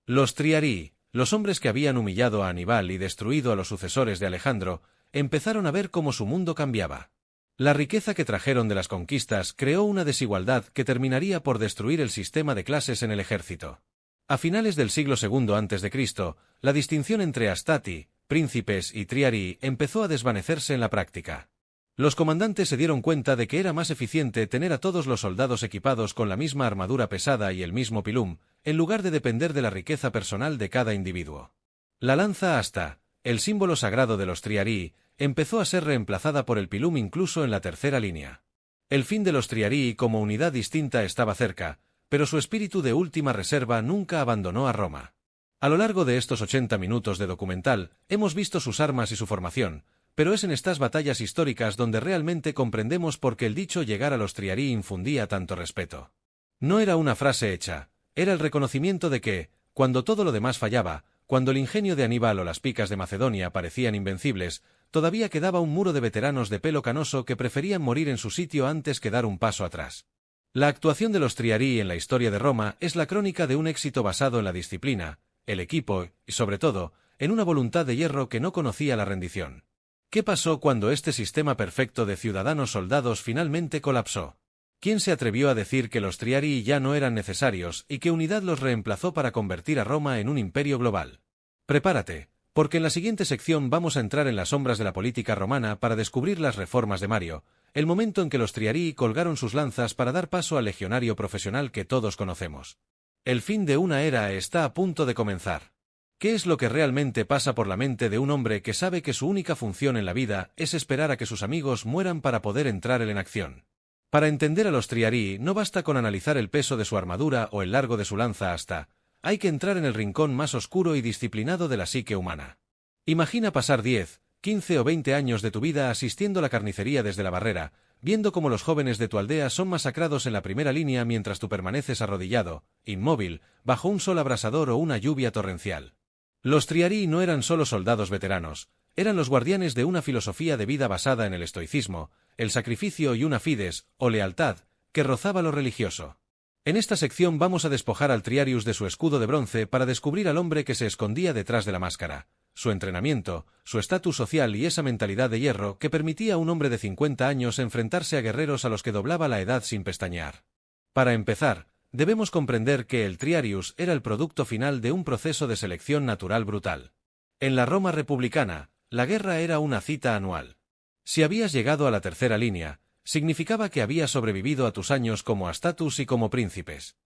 Los Triarii, los hombres que habían humillado a Aníbal y destruido a los sucesores de Alejandro, empezaron a ver cómo su mundo cambiaba. La riqueza que trajeron de las conquistas creó una desigualdad que terminaría por destruir el sistema de clases en el ejército. A finales del siglo II a.C., la distinción entre Astati, príncipes y Triarii empezó a desvanecerse en la práctica. Los comandantes se dieron cuenta de que era más eficiente tener a todos los soldados equipados con la misma armadura pesada y el mismo pilum, en lugar de depender de la riqueza personal de cada individuo. La lanza asta, el símbolo sagrado de los Triarii, empezó a ser reemplazada por el pilum incluso en la tercera línea. El fin de los Triarii como unidad distinta estaba cerca, pero su espíritu de última reserva nunca abandonó a Roma. A lo largo de estos 80 minutos de documental, hemos visto sus armas y su formación, pero es en estas batallas históricas donde realmente comprendemos por qué el dicho llegar a los Triarii infundía tanto respeto. No era una frase hecha, era el reconocimiento de que, cuando todo lo demás fallaba, cuando el ingenio de Aníbal o las picas de Macedonia parecían invencibles, todavía quedaba un muro de veteranos de pelo canoso que preferían morir en su sitio antes que dar un paso atrás. La actuación de los Triarii en la historia de Roma es la crónica de un éxito basado en la disciplina, el equipo y, sobre todo, en una voluntad de hierro que no conocía la rendición. ¿Qué pasó cuando este sistema perfecto de ciudadanos soldados finalmente colapsó? ¿Quién se atrevió a decir que los Triarii ya no eran necesarios y que unidad los reemplazó para convertir a Roma en un imperio global? Prepárate, porque en la siguiente sección vamos a entrar en las sombras de la política romana para descubrir las reformas de Mario, el momento en que los Triarii colgaron sus lanzas para dar paso al legionario profesional que todos conocemos. El fin de una era está a punto de comenzar. ¿Qué es lo que realmente pasa por la mente de un hombre que sabe que su única función en la vida es esperar a que sus amigos mueran para poder entrar él en acción? Para entender a los Triarii no basta con analizar el peso de su armadura o el largo de su lanza asta, hay que entrar en el rincón más oscuro y disciplinado de la psique humana. Imagina pasar 10, 15 o 20 años de tu vida asistiendo a la carnicería desde la barrera, viendo cómo los jóvenes de tu aldea son masacrados en la primera línea mientras tú permaneces arrodillado, inmóvil, bajo un sol abrasador o una lluvia torrencial. Los Triarii no eran solo soldados veteranos, eran los guardianes de una filosofía de vida basada en el estoicismo, el sacrificio y una fides, o lealtad, que rozaba lo religioso. En esta sección vamos a despojar al Triarius de su escudo de bronce para descubrir al hombre que se escondía detrás de la máscara, su entrenamiento, su estatus social y esa mentalidad de hierro que permitía a un hombre de 50 años enfrentarse a guerreros a los que doblaba la edad sin pestañear. Para empezar, debemos comprender que el Triarius era el producto final de un proceso de selección natural brutal. En la Roma republicana, la guerra era una cita anual. Si habías llegado a la tercera línea, significaba que habías sobrevivido a tus años como Astatus y como príncipes.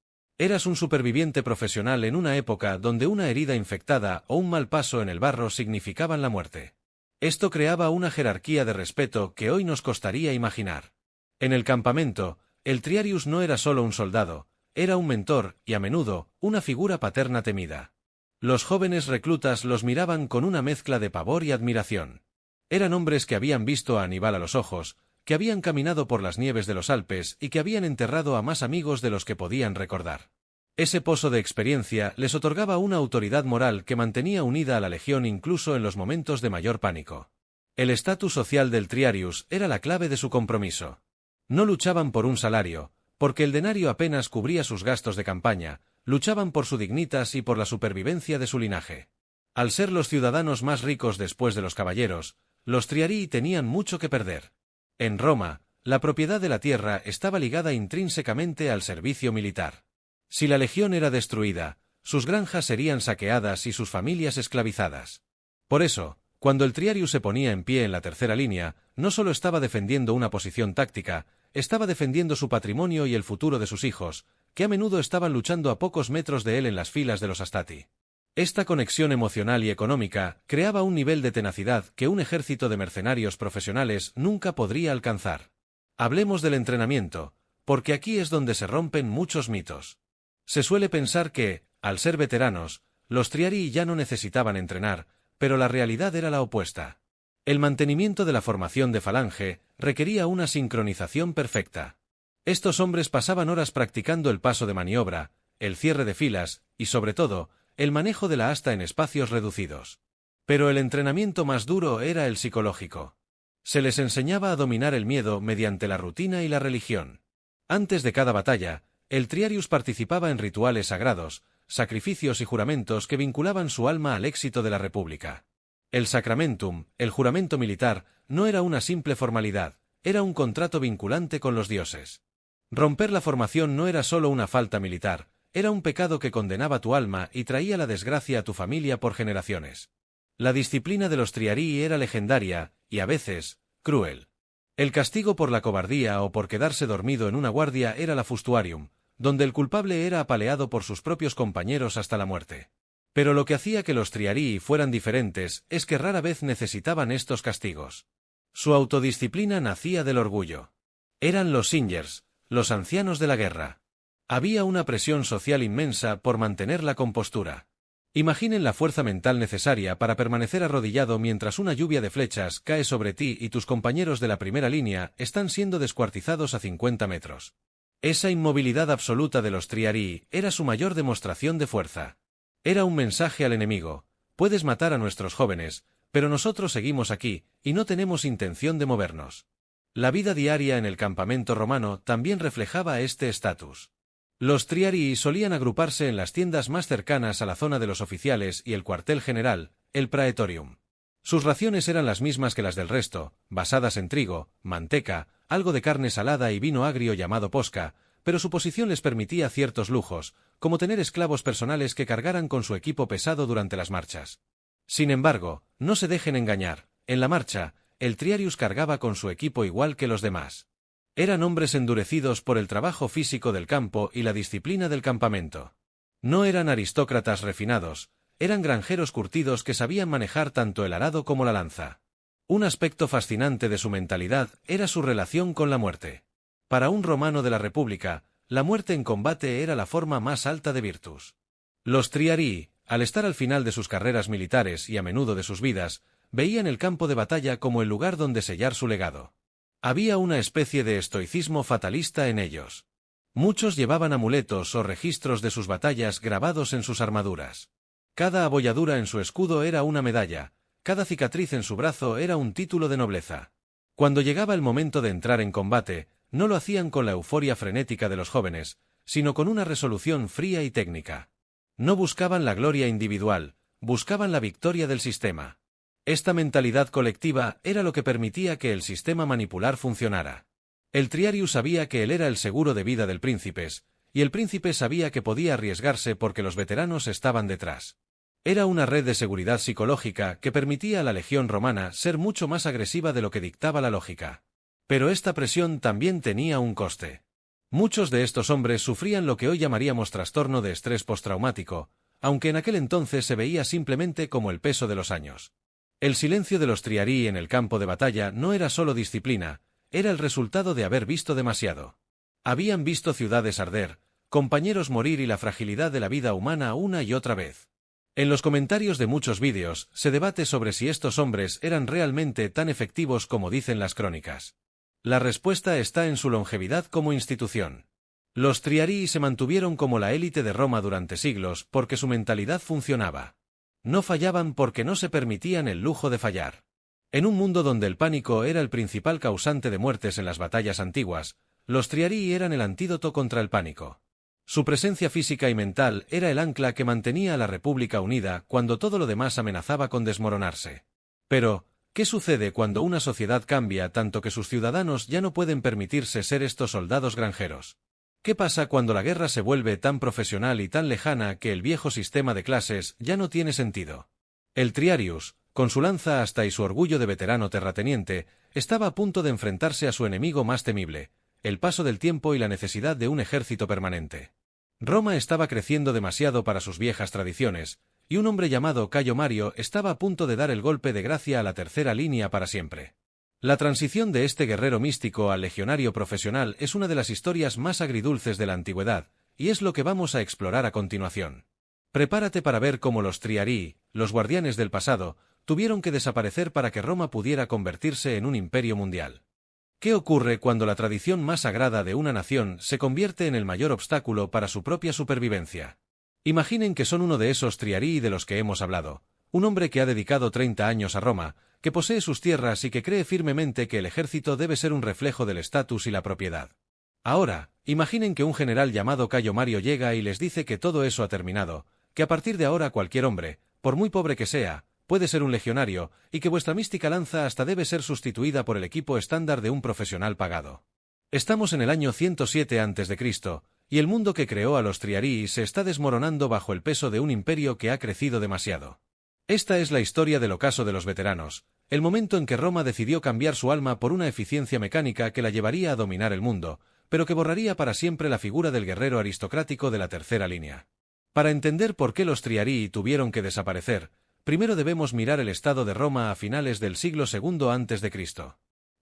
Eras un superviviente profesional en una época donde una herida infectada o un mal paso en el barro significaban la muerte. Esto creaba una jerarquía de respeto que hoy nos costaría imaginar. En el campamento, el Triarius no era solo un soldado, era un mentor y, a menudo, una figura paterna temida. Los jóvenes reclutas los miraban con una mezcla de pavor y admiración. Eran hombres que habían visto a Aníbal a los ojos, que habían caminado por las nieves de los Alpes y que habían enterrado a más amigos de los que podían recordar. Ese pozo de experiencia les otorgaba una autoridad moral que mantenía unida a la legión incluso en los momentos de mayor pánico. El estatus social del Triarius era la clave de su compromiso. No luchaban por un salario, porque el denario apenas cubría sus gastos de campaña, luchaban por su dignitas y por la supervivencia de su linaje. Al ser los ciudadanos más ricos después de los caballeros, los Triarii tenían mucho que perder. En Roma, la propiedad de la tierra estaba ligada intrínsecamente al servicio militar. Si la legión era destruida, sus granjas serían saqueadas y sus familias esclavizadas. Por eso, cuando el Triarius se ponía en pie en la tercera línea, no solo estaba defendiendo una posición táctica, estaba defendiendo su patrimonio y el futuro de sus hijos, que a menudo estaban luchando a pocos metros de él en las filas de los Astati. Esta conexión emocional y económica creaba un nivel de tenacidad que un ejército de mercenarios profesionales nunca podría alcanzar. Hablemos del entrenamiento, porque aquí es donde se rompen muchos mitos. Se suele pensar que, al ser veteranos, los Triarii ya no necesitaban entrenar, pero la realidad era la opuesta. El mantenimiento de la formación de falange requería una sincronización perfecta. Estos hombres pasaban horas practicando el paso de maniobra, el cierre de filas y, sobre todo, el manejo de la asta en espacios reducidos. Pero el entrenamiento más duro era el psicológico. Se les enseñaba a dominar el miedo mediante la rutina y la religión. Antes de cada batalla, el Triarius participaba en rituales sagrados, sacrificios y juramentos que vinculaban su alma al éxito de la República. El sacramentum, el juramento militar, no era una simple formalidad, era un contrato vinculante con los dioses. Romper la formación no era solo una falta militar, era un pecado que condenaba tu alma y traía la desgracia a tu familia por generaciones. La disciplina de los Triarii era legendaria, y a veces, cruel. El castigo por la cobardía o por quedarse dormido en una guardia era la fustuarium, donde el culpable era apaleado por sus propios compañeros hasta la muerte. Pero lo que hacía que los Triarii fueran diferentes es que rara vez necesitaban estos castigos. Su autodisciplina nacía del orgullo. Eran los Singers, los ancianos de la guerra. Había una presión social inmensa por mantener la compostura. Imaginen la fuerza mental necesaria para permanecer arrodillado mientras una lluvia de flechas cae sobre ti y tus compañeros de la primera línea están siendo descuartizados a 50 metros. Esa inmovilidad absoluta de los Triarii era su mayor demostración de fuerza. Era un mensaje al enemigo: puedes matar a nuestros jóvenes, pero nosotros seguimos aquí, y no tenemos intención de movernos. La vida diaria en el campamento romano también reflejaba este estatus. Los Triarii solían agruparse en las tiendas más cercanas a la zona de los oficiales y el cuartel general, el Praetorium. Sus raciones eran las mismas que las del resto, basadas en trigo, manteca, algo de carne salada y vino agrio llamado posca, pero su posición les permitía ciertos lujos, como tener esclavos personales que cargaran con su equipo pesado durante las marchas. Sin embargo, no se dejen engañar, en la marcha, el Triarius cargaba con su equipo igual que los demás. Eran hombres endurecidos por el trabajo físico del campo y la disciplina del campamento. No eran aristócratas refinados, eran granjeros curtidos que sabían manejar tanto el arado como la lanza. Un aspecto fascinante de su mentalidad era su relación con la muerte. Para un romano de la República, la muerte en combate era la forma más alta de virtus. Los Triarii, al estar al final de sus carreras militares y a menudo de sus vidas, veían el campo de batalla como el lugar donde sellar su legado. Había una especie de estoicismo fatalista en ellos. Muchos llevaban amuletos o registros de sus batallas grabados en sus armaduras. Cada abolladura en su escudo era una medalla, cada cicatriz en su brazo era un título de nobleza. Cuando llegaba el momento de entrar en combate, no lo hacían con la euforia frenética de los jóvenes, sino con una resolución fría y técnica. No buscaban la gloria individual, buscaban la victoria del sistema. Esta mentalidad colectiva era lo que permitía que el sistema manipular funcionara. El Triarius sabía que él era el seguro de vida del príncipe, y el príncipe sabía que podía arriesgarse porque los veteranos estaban detrás. Era una red de seguridad psicológica que permitía a la legión romana ser mucho más agresiva de lo que dictaba la lógica. Pero esta presión también tenía un coste. Muchos de estos hombres sufrían lo que hoy llamaríamos trastorno de estrés postraumático, aunque en aquel entonces se veía simplemente como el peso de los años. El silencio de los Triarii en el campo de batalla no era solo disciplina, era el resultado de haber visto demasiado. Habían visto ciudades arder, compañeros morir y la fragilidad de la vida humana una y otra vez. En los comentarios de muchos vídeos se debate sobre si estos hombres eran realmente tan efectivos como dicen las crónicas. La respuesta está en su longevidad como institución. Los Triarii se mantuvieron como la élite de Roma durante siglos porque su mentalidad funcionaba. No fallaban porque no se permitían el lujo de fallar. En un mundo donde el pánico era el principal causante de muertes en las batallas antiguas, los Triarii eran el antídoto contra el pánico. Su presencia física y mental era el ancla que mantenía a la República unida cuando todo lo demás amenazaba con desmoronarse. Pero, ¿qué sucede cuando una sociedad cambia tanto que sus ciudadanos ya no pueden permitirse ser estos soldados granjeros? ¿Qué pasa cuando la guerra se vuelve tan profesional y tan lejana que el viejo sistema de clases ya no tiene sentido? El Triarius, con su lanza asta y su orgullo de veterano terrateniente, estaba a punto de enfrentarse a su enemigo más temible, el paso del tiempo y la necesidad de un ejército permanente. Roma estaba creciendo demasiado para sus viejas tradiciones, y un hombre llamado Cayo Mario estaba a punto de dar el golpe de gracia a la tercera línea para siempre. La transición de este guerrero místico al legionario profesional es una de las historias más agridulces de la antigüedad, y es lo que vamos a explorar a continuación. Prepárate para ver cómo los Triarii, los guardianes del pasado, tuvieron que desaparecer para que Roma pudiera convertirse en un imperio mundial. ¿Qué ocurre cuando la tradición más sagrada de una nación se convierte en el mayor obstáculo para su propia supervivencia? Imaginen que son uno de esos Triarii de los que hemos hablado, un hombre que ha dedicado 30 años a Roma, que posee sus tierras y que cree firmemente que el ejército debe ser un reflejo del estatus y la propiedad. Ahora, imaginen que un general llamado Cayo Mario llega y les dice que todo eso ha terminado, que a partir de ahora cualquier hombre, por muy pobre que sea, puede ser un legionario, y que vuestra mística lanza hasta debe ser sustituida por el equipo estándar de un profesional pagado. Estamos en el año 107 a.C., y el mundo que creó a los Triarii se está desmoronando bajo el peso de un imperio que ha crecido demasiado. Esta es la historia del ocaso de los veteranos, el momento en que Roma decidió cambiar su alma por una eficiencia mecánica que la llevaría a dominar el mundo, pero que borraría para siempre la figura del guerrero aristocrático de la tercera línea. Para entender por qué los Triarii tuvieron que desaparecer, primero debemos mirar el estado de Roma a finales del siglo II a.C.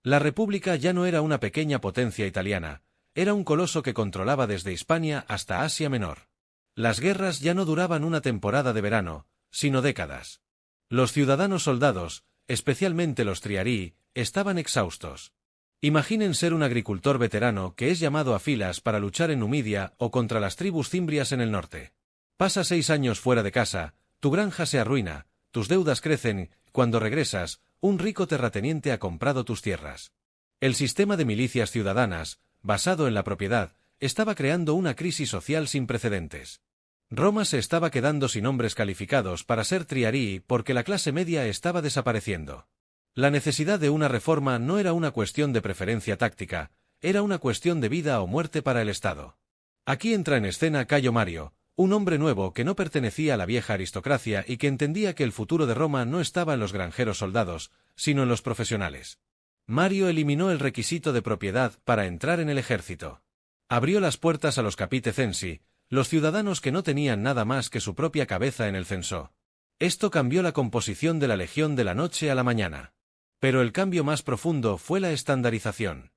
La República ya no era una pequeña potencia italiana, era un coloso que controlaba desde Hispania hasta Asia Menor. Las guerras ya no duraban una temporada de verano, sino décadas. Los ciudadanos soldados, especialmente los Triarii, estaban exhaustos. Imaginen ser un agricultor veterano que es llamado a filas para luchar en Numidia o contra las tribus cimbrias en el norte. Pasa 6 años fuera de casa, tu granja se arruina, tus deudas crecen, cuando regresas, un rico terrateniente ha comprado tus tierras. El sistema de milicias ciudadanas, basado en la propiedad, estaba creando una crisis social sin precedentes. Roma se estaba quedando sin hombres calificados para ser Triarii porque la clase media estaba desapareciendo. La necesidad de una reforma no era una cuestión de preferencia táctica, era una cuestión de vida o muerte para el Estado. Aquí entra en escena Cayo Mario, un hombre nuevo que no pertenecía a la vieja aristocracia y que entendía que el futuro de Roma no estaba en los granjeros soldados, sino en los profesionales. Mario eliminó el requisito de propiedad para entrar en el ejército. Abrió las puertas a los capite censi, los ciudadanos que no tenían nada más que su propia cabeza en el censo. Esto cambió la composición de la legión de la noche a la mañana. Pero el cambio más profundo fue la estandarización.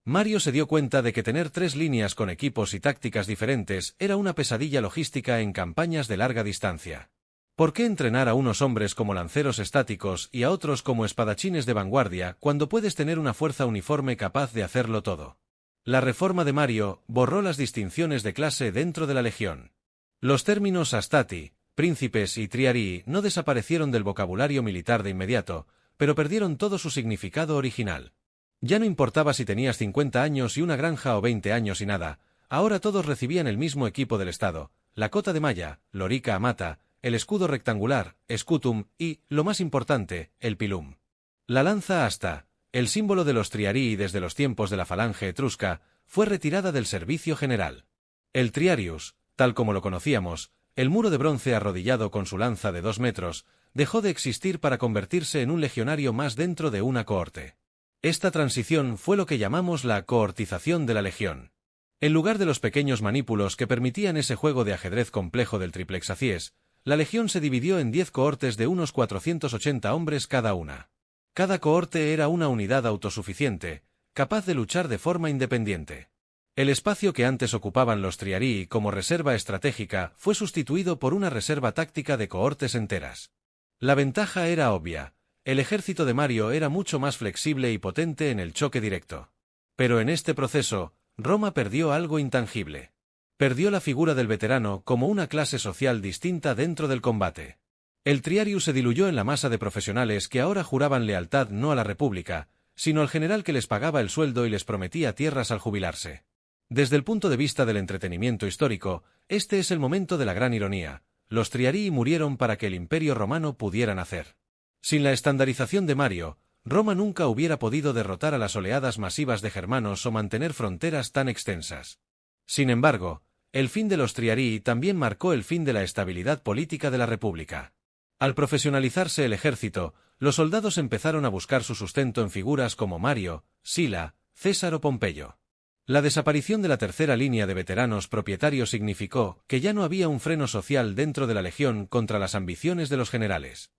Mario se dio cuenta de que tener 3 líneas con equipos y tácticas diferentes era una pesadilla logística en campañas de larga distancia. ¿Por qué entrenar a unos hombres como lanceros estáticos y a otros como espadachines de vanguardia cuando puedes tener una fuerza uniforme capaz de hacerlo todo? La reforma de Mario borró las distinciones de clase dentro de la legión. Los términos astati, príncipes y triarii no desaparecieron del vocabulario militar de inmediato, pero perdieron todo su significado original. Ya no importaba si tenías 50 años y una granja o 20 años y nada, ahora todos recibían el mismo equipo del Estado, la cota de malla, lorica amata, el escudo rectangular, scutum y, lo más importante, el pilum. La lanza asta, el símbolo de los Triarii desde los tiempos de la falange etrusca, fue retirada del servicio general. El Triarius, tal como lo conocíamos, el muro de bronce arrodillado con su lanza de 2 metros, dejó de existir para convertirse en un legionario más dentro de una cohorte. Esta transición fue lo que llamamos la cohortización de la legión. En lugar de los pequeños manípulos que permitían ese juego de ajedrez complejo del triplexacies, la legión se dividió en 10 cohortes de unos 480 hombres cada una. Cada cohorte era una unidad autosuficiente, capaz de luchar de forma independiente. El espacio que antes ocupaban los Triarii como reserva estratégica fue sustituido por una reserva táctica de cohortes enteras. La ventaja era obvia. El ejército de Mario era mucho más flexible y potente en el choque directo. Pero en este proceso, Roma perdió algo intangible. Perdió la figura del veterano como una clase social distinta dentro del combate. El Triarius se diluyó en la masa de profesionales que ahora juraban lealtad no a la República, sino al general que les pagaba el sueldo y les prometía tierras al jubilarse. Desde el punto de vista del entretenimiento histórico, este es el momento de la gran ironía. Los Triarii murieron para que el Imperio Romano pudiera nacer. Sin la estandarización de Mario, Roma nunca hubiera podido derrotar a las oleadas masivas de germanos o mantener fronteras tan extensas. Sin embargo, el fin de los Triarii también marcó el fin de la estabilidad política de la República. Al profesionalizarse el ejército, los soldados empezaron a buscar su sustento en figuras como Mario, Sila, César o Pompeyo. La desaparición de la tercera línea de veteranos propietarios significó que ya no había un freno social dentro de la legión contra las ambiciones de los generales.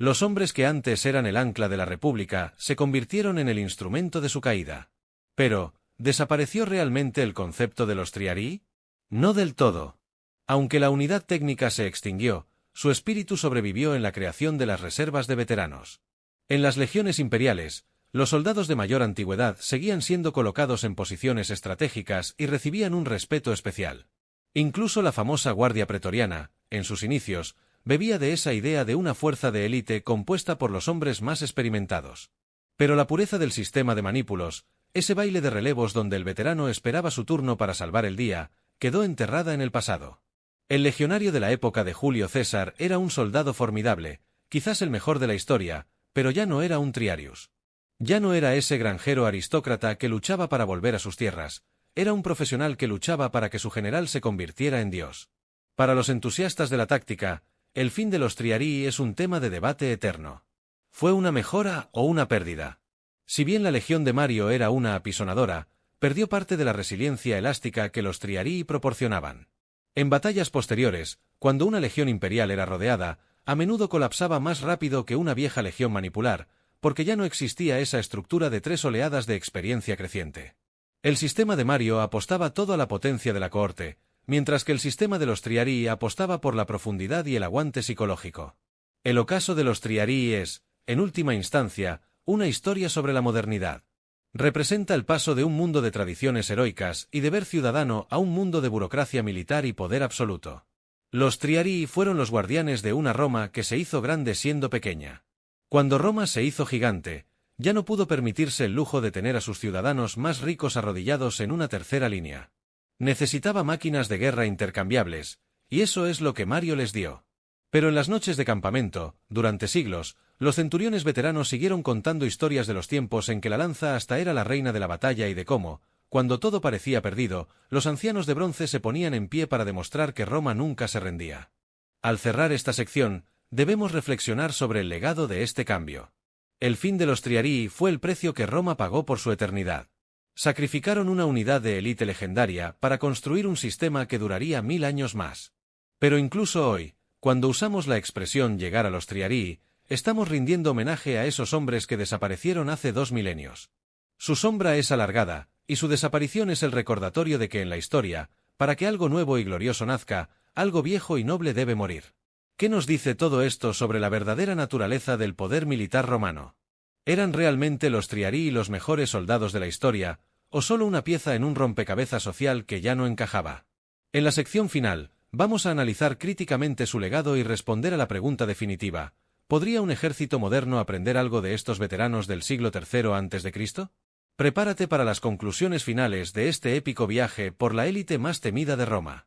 Los hombres que antes eran el ancla de la República se convirtieron en el instrumento de su caída. Pero, ¿desapareció realmente el concepto de los triarii? No del todo. Aunque la unidad técnica se extinguió, su espíritu sobrevivió en la creación de las reservas de veteranos. En las legiones imperiales, los soldados de mayor antigüedad seguían siendo colocados en posiciones estratégicas y recibían un respeto especial. Incluso la famosa Guardia Pretoriana, en sus inicios, bebía de esa idea de una fuerza de élite compuesta por los hombres más experimentados. Pero la pureza del sistema de manípulos, ese baile de relevos donde el veterano esperaba su turno para salvar el día, quedó enterrada en el pasado. El legionario de la época de Julio César era un soldado formidable, quizás el mejor de la historia, pero ya no era un triarius. Ya no era ese granjero aristócrata que luchaba para volver a sus tierras, era un profesional que luchaba para que su general se convirtiera en Dios. Para los entusiastas de la táctica, el fin de los triarii es un tema de debate eterno. ¿Fue una mejora o una pérdida? Si bien la legión de Mario era una apisonadora, perdió parte de la resiliencia elástica que los triarii proporcionaban. En batallas posteriores, cuando una legión imperial era rodeada, a menudo colapsaba más rápido que una vieja legión manipular, porque ya no existía esa estructura de 3 oleadas de experiencia creciente. El sistema de Mario apostaba todo a la potencia de la cohorte, mientras que el sistema de los triarii apostaba por la profundidad y el aguante psicológico. El ocaso de los triarii es, en última instancia, una historia sobre la modernidad. Representa el paso de un mundo de tradiciones heroicas y deber ciudadano a un mundo de burocracia militar y poder absoluto. Los triarii fueron los guardianes de una Roma que se hizo grande siendo pequeña. Cuando Roma se hizo gigante, ya no pudo permitirse el lujo de tener a sus ciudadanos más ricos arrodillados en una tercera línea. Necesitaba máquinas de guerra intercambiables, y eso es lo que Mario les dio. Pero en las noches de campamento, durante siglos, los centuriones veteranos siguieron contando historias de los tiempos en que la lanza hasta era la reina de la batalla y de cómo, cuando todo parecía perdido, los ancianos de bronce se ponían en pie para demostrar que Roma nunca se rendía. Al cerrar esta sección, debemos reflexionar sobre el legado de este cambio. El fin de los triarii fue el precio que Roma pagó por su eternidad. Sacrificaron una unidad de élite legendaria para construir un sistema que duraría 1000 años más. Pero incluso hoy, cuando usamos la expresión llegar a los triarii, estamos rindiendo homenaje a esos hombres que desaparecieron hace 2 milenios. Su sombra es alargada, y su desaparición es el recordatorio de que en la historia, para que algo nuevo y glorioso nazca, algo viejo y noble debe morir. ¿Qué nos dice todo esto sobre la verdadera naturaleza del poder militar romano? ¿Eran realmente los triarii los mejores soldados de la historia, o solo una pieza en un rompecabezas social que ya no encajaba? En la sección final, vamos a analizar críticamente su legado y responder a la pregunta definitiva: ¿podría un ejército moderno aprender algo de estos veteranos del siglo III a.C.? Prepárate para las conclusiones finales de este épico viaje por la élite más temida de Roma.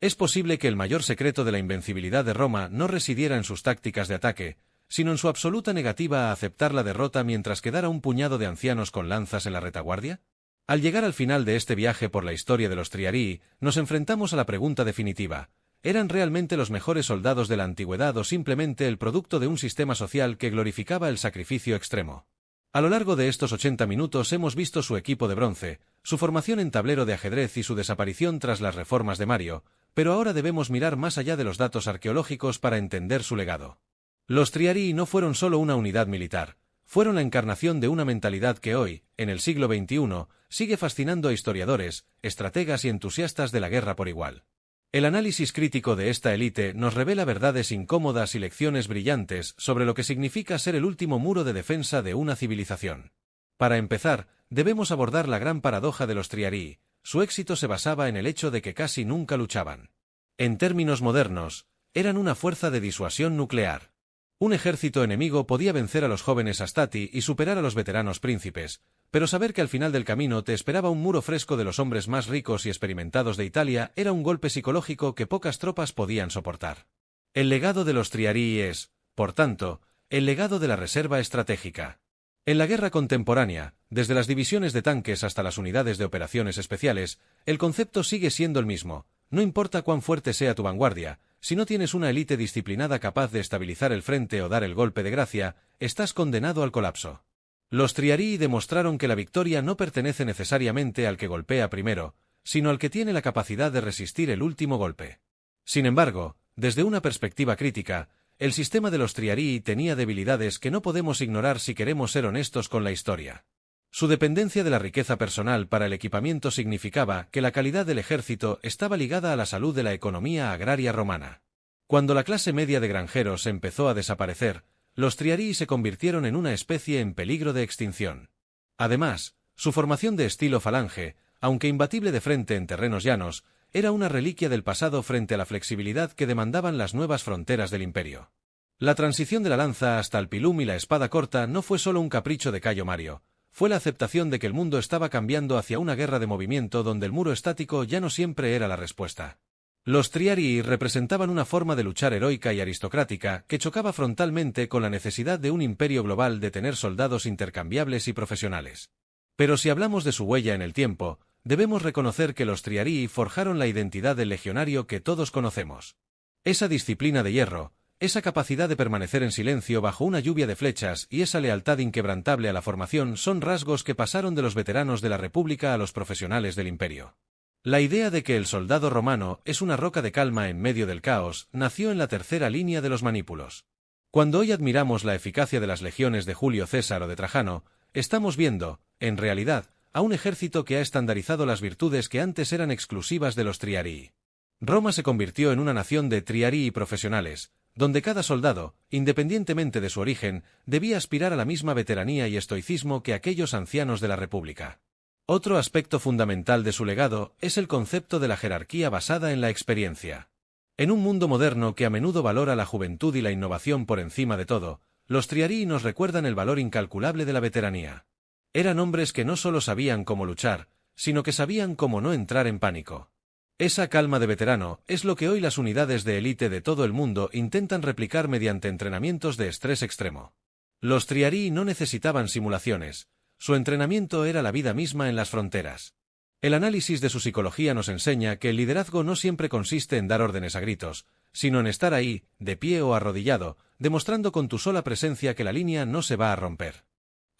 Es posible que el mayor secreto de la invencibilidad de Roma no residiera en sus tácticas de ataque, sino en su absoluta negativa a aceptar la derrota mientras quedara un puñado de ancianos con lanzas en la retaguardia. Al llegar al final de este viaje por la historia de los triarii, nos enfrentamos a la pregunta definitiva: ¿eran realmente los mejores soldados de la antigüedad o simplemente el producto de un sistema social que glorificaba el sacrificio extremo? A lo largo de estos 80 minutos hemos visto su equipo de bronce, su formación en tablero de ajedrez y su desaparición tras las reformas de Mario, pero ahora debemos mirar más allá de los datos arqueológicos para entender su legado. Los triarii no fueron solo una unidad militar, fueron la encarnación de una mentalidad que hoy, en el siglo XXI, sigue fascinando a historiadores, estrategas y entusiastas de la guerra por igual. El análisis crítico de esta élite nos revela verdades incómodas y lecciones brillantes sobre lo que significa ser el último muro de defensa de una civilización. Para empezar, debemos abordar la gran paradoja de los triarii: su éxito se basaba en el hecho de que casi nunca luchaban. En términos modernos, eran una fuerza de disuasión nuclear. Un ejército enemigo podía vencer a los jóvenes Astati y superar a los veteranos príncipes, pero saber que al final del camino te esperaba un muro fresco de los hombres más ricos y experimentados de Italia era un golpe psicológico que pocas tropas podían soportar. El legado de los triarii es, por tanto, el legado de la reserva estratégica. En la guerra contemporánea, desde las divisiones de tanques hasta las unidades de operaciones especiales, el concepto sigue siendo el mismo: no importa cuán fuerte sea tu vanguardia, si no tienes una élite disciplinada capaz de estabilizar el frente o dar el golpe de gracia, estás condenado al colapso. Los triarii demostraron que la victoria no pertenece necesariamente al que golpea primero, sino al que tiene la capacidad de resistir el último golpe. Sin embargo, desde una perspectiva crítica, El sistema de los Triarii tenía debilidades que no podemos ignorar si queremos ser honestos con la historia. Su dependencia de la riqueza personal para el equipamiento significaba que la calidad del ejército estaba ligada a la salud de la economía agraria romana. Cuando la clase media de granjeros empezó a desaparecer, los Triarii se convirtieron en una especie en peligro de extinción. Además, su formación de estilo falange, aunque imbatible de frente en terrenos llanos, era una reliquia del pasado frente a la flexibilidad que demandaban las nuevas fronteras del imperio. La transición de la lanza hasta el pilum y la espada corta no fue solo un capricho de Cayo Mario, fue la aceptación de que el mundo estaba cambiando hacia una guerra de movimiento donde el muro estático ya no siempre era la respuesta. Los Triarii representaban una forma de luchar heroica y aristocrática que chocaba frontalmente con la necesidad de un imperio global de tener soldados intercambiables y profesionales. Pero si hablamos de su huella en el tiempo, debemos reconocer que los Triarii forjaron la identidad del legionario que todos conocemos. Esa disciplina de hierro, esa capacidad de permanecer en silencio bajo una lluvia de flechas y esa lealtad inquebrantable a la formación son rasgos que pasaron de los veteranos de la República a los profesionales del imperio. La idea de que el soldado romano es una roca de calma en medio del caos nació en la tercera línea de los manípulos. Cuando hoy admiramos la eficacia de las legiones de Julio César o de Trajano, estamos viendo, en realidad, a un ejército que ha estandarizado las virtudes que antes eran exclusivas de los Triarii. Roma se convirtió en una nación de Triarii profesionales, donde cada soldado, independientemente de su origen, debía aspirar a la misma veteranía y estoicismo que aquellos ancianos de la República. Otro aspecto fundamental de su legado es el concepto de la jerarquía basada en la experiencia. En un mundo moderno que a menudo valora la juventud y la innovación por encima de todo, los Triarii nos recuerdan el valor incalculable de la veteranía. Eran hombres que no solo sabían cómo luchar, sino que sabían cómo no entrar en pánico. Esa calma de veterano es lo que hoy las unidades de élite de todo el mundo intentan replicar mediante entrenamientos de estrés extremo. Los Triarii no necesitaban simulaciones, su entrenamiento era la vida misma en las fronteras. El análisis de su psicología nos enseña que el liderazgo no siempre consiste en dar órdenes a gritos, sino en estar ahí, de pie o arrodillado, demostrando con tu sola presencia que la línea no se va a romper.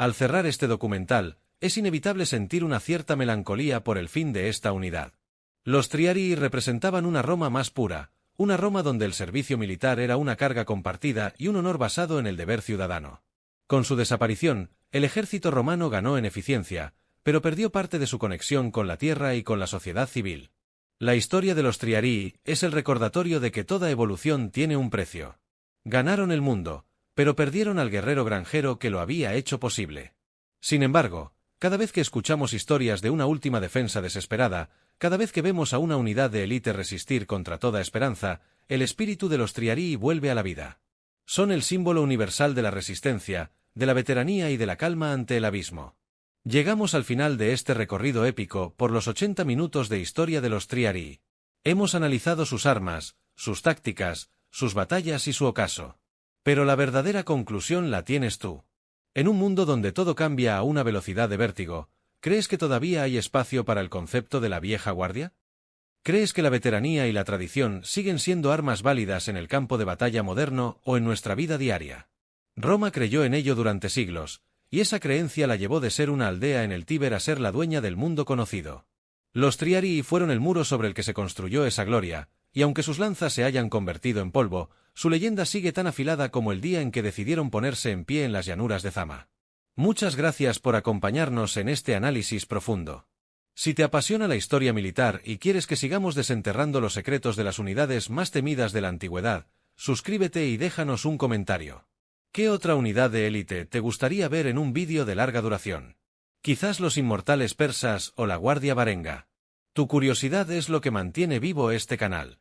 Al cerrar este documental, es inevitable sentir una cierta melancolía por el fin de esta unidad. Los Triarii representaban una Roma más pura, una Roma donde el servicio militar era una carga compartida y un honor basado en el deber ciudadano. Con su desaparición, el ejército romano ganó en eficiencia, pero perdió parte de su conexión con la tierra y con la sociedad civil. La historia de los Triarii es el recordatorio de que toda evolución tiene un precio. Ganaron el mundo, pero perdieron al guerrero granjero que lo había hecho posible. Sin embargo, cada vez que escuchamos historias de una última defensa desesperada, cada vez que vemos a una unidad de élite resistir contra toda esperanza, el espíritu de los Triarii vuelve a la vida. Son el símbolo universal de la resistencia, de la veteranía y de la calma ante el abismo. Llegamos al final de este recorrido épico por los 80 minutos de historia de los Triarii. Hemos analizado sus armas, sus tácticas, sus batallas y su ocaso. Pero la verdadera conclusión la tienes tú. En un mundo donde todo cambia a una velocidad de vértigo, ¿crees que todavía hay espacio para el concepto de la vieja guardia? ¿Crees que la veteranía y la tradición siguen siendo armas válidas en el campo de batalla moderno o en nuestra vida diaria? Roma creyó en ello durante siglos, y esa creencia la llevó de ser una aldea en el Tíber a ser la dueña del mundo conocido. Los Triarii fueron el muro sobre el que se construyó esa gloria, y aunque sus lanzas se hayan convertido en polvo, su leyenda sigue tan afilada como el día en que decidieron ponerse en pie en las llanuras de Zama. Muchas gracias por acompañarnos en este análisis profundo. Si te apasiona la historia militar y quieres que sigamos desenterrando los secretos de las unidades más temidas de la antigüedad, suscríbete y déjanos un comentario. ¿Qué otra unidad de élite te gustaría ver en un vídeo de larga duración? Quizás los inmortales persas o la guardia varenga. Tu curiosidad es lo que mantiene vivo este canal.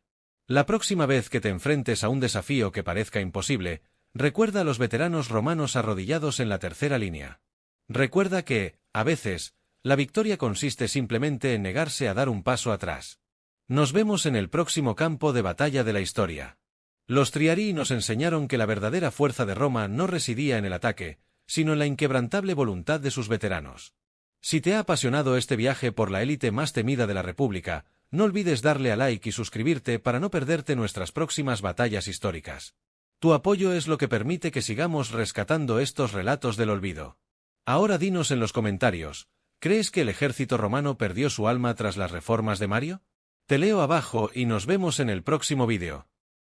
La próxima vez que te enfrentes a un desafío que parezca imposible, recuerda a los veteranos romanos arrodillados en la tercera línea. Recuerda que, a veces, la victoria consiste simplemente en negarse a dar un paso atrás. Nos vemos en el próximo campo de batalla de la historia. Los Triarii nos enseñaron que la verdadera fuerza de Roma no residía en el ataque, sino en la inquebrantable voluntad de sus veteranos. Si te ha apasionado este viaje por la élite más temida de la República, no olvides darle a like y suscribirte para no perderte nuestras próximas batallas históricas. Tu apoyo es lo que permite que sigamos rescatando estos relatos del olvido. Ahora dinos en los comentarios, ¿crees que el ejército romano perdió su alma tras las reformas de Mario? Te leo abajo y nos vemos en el próximo vídeo.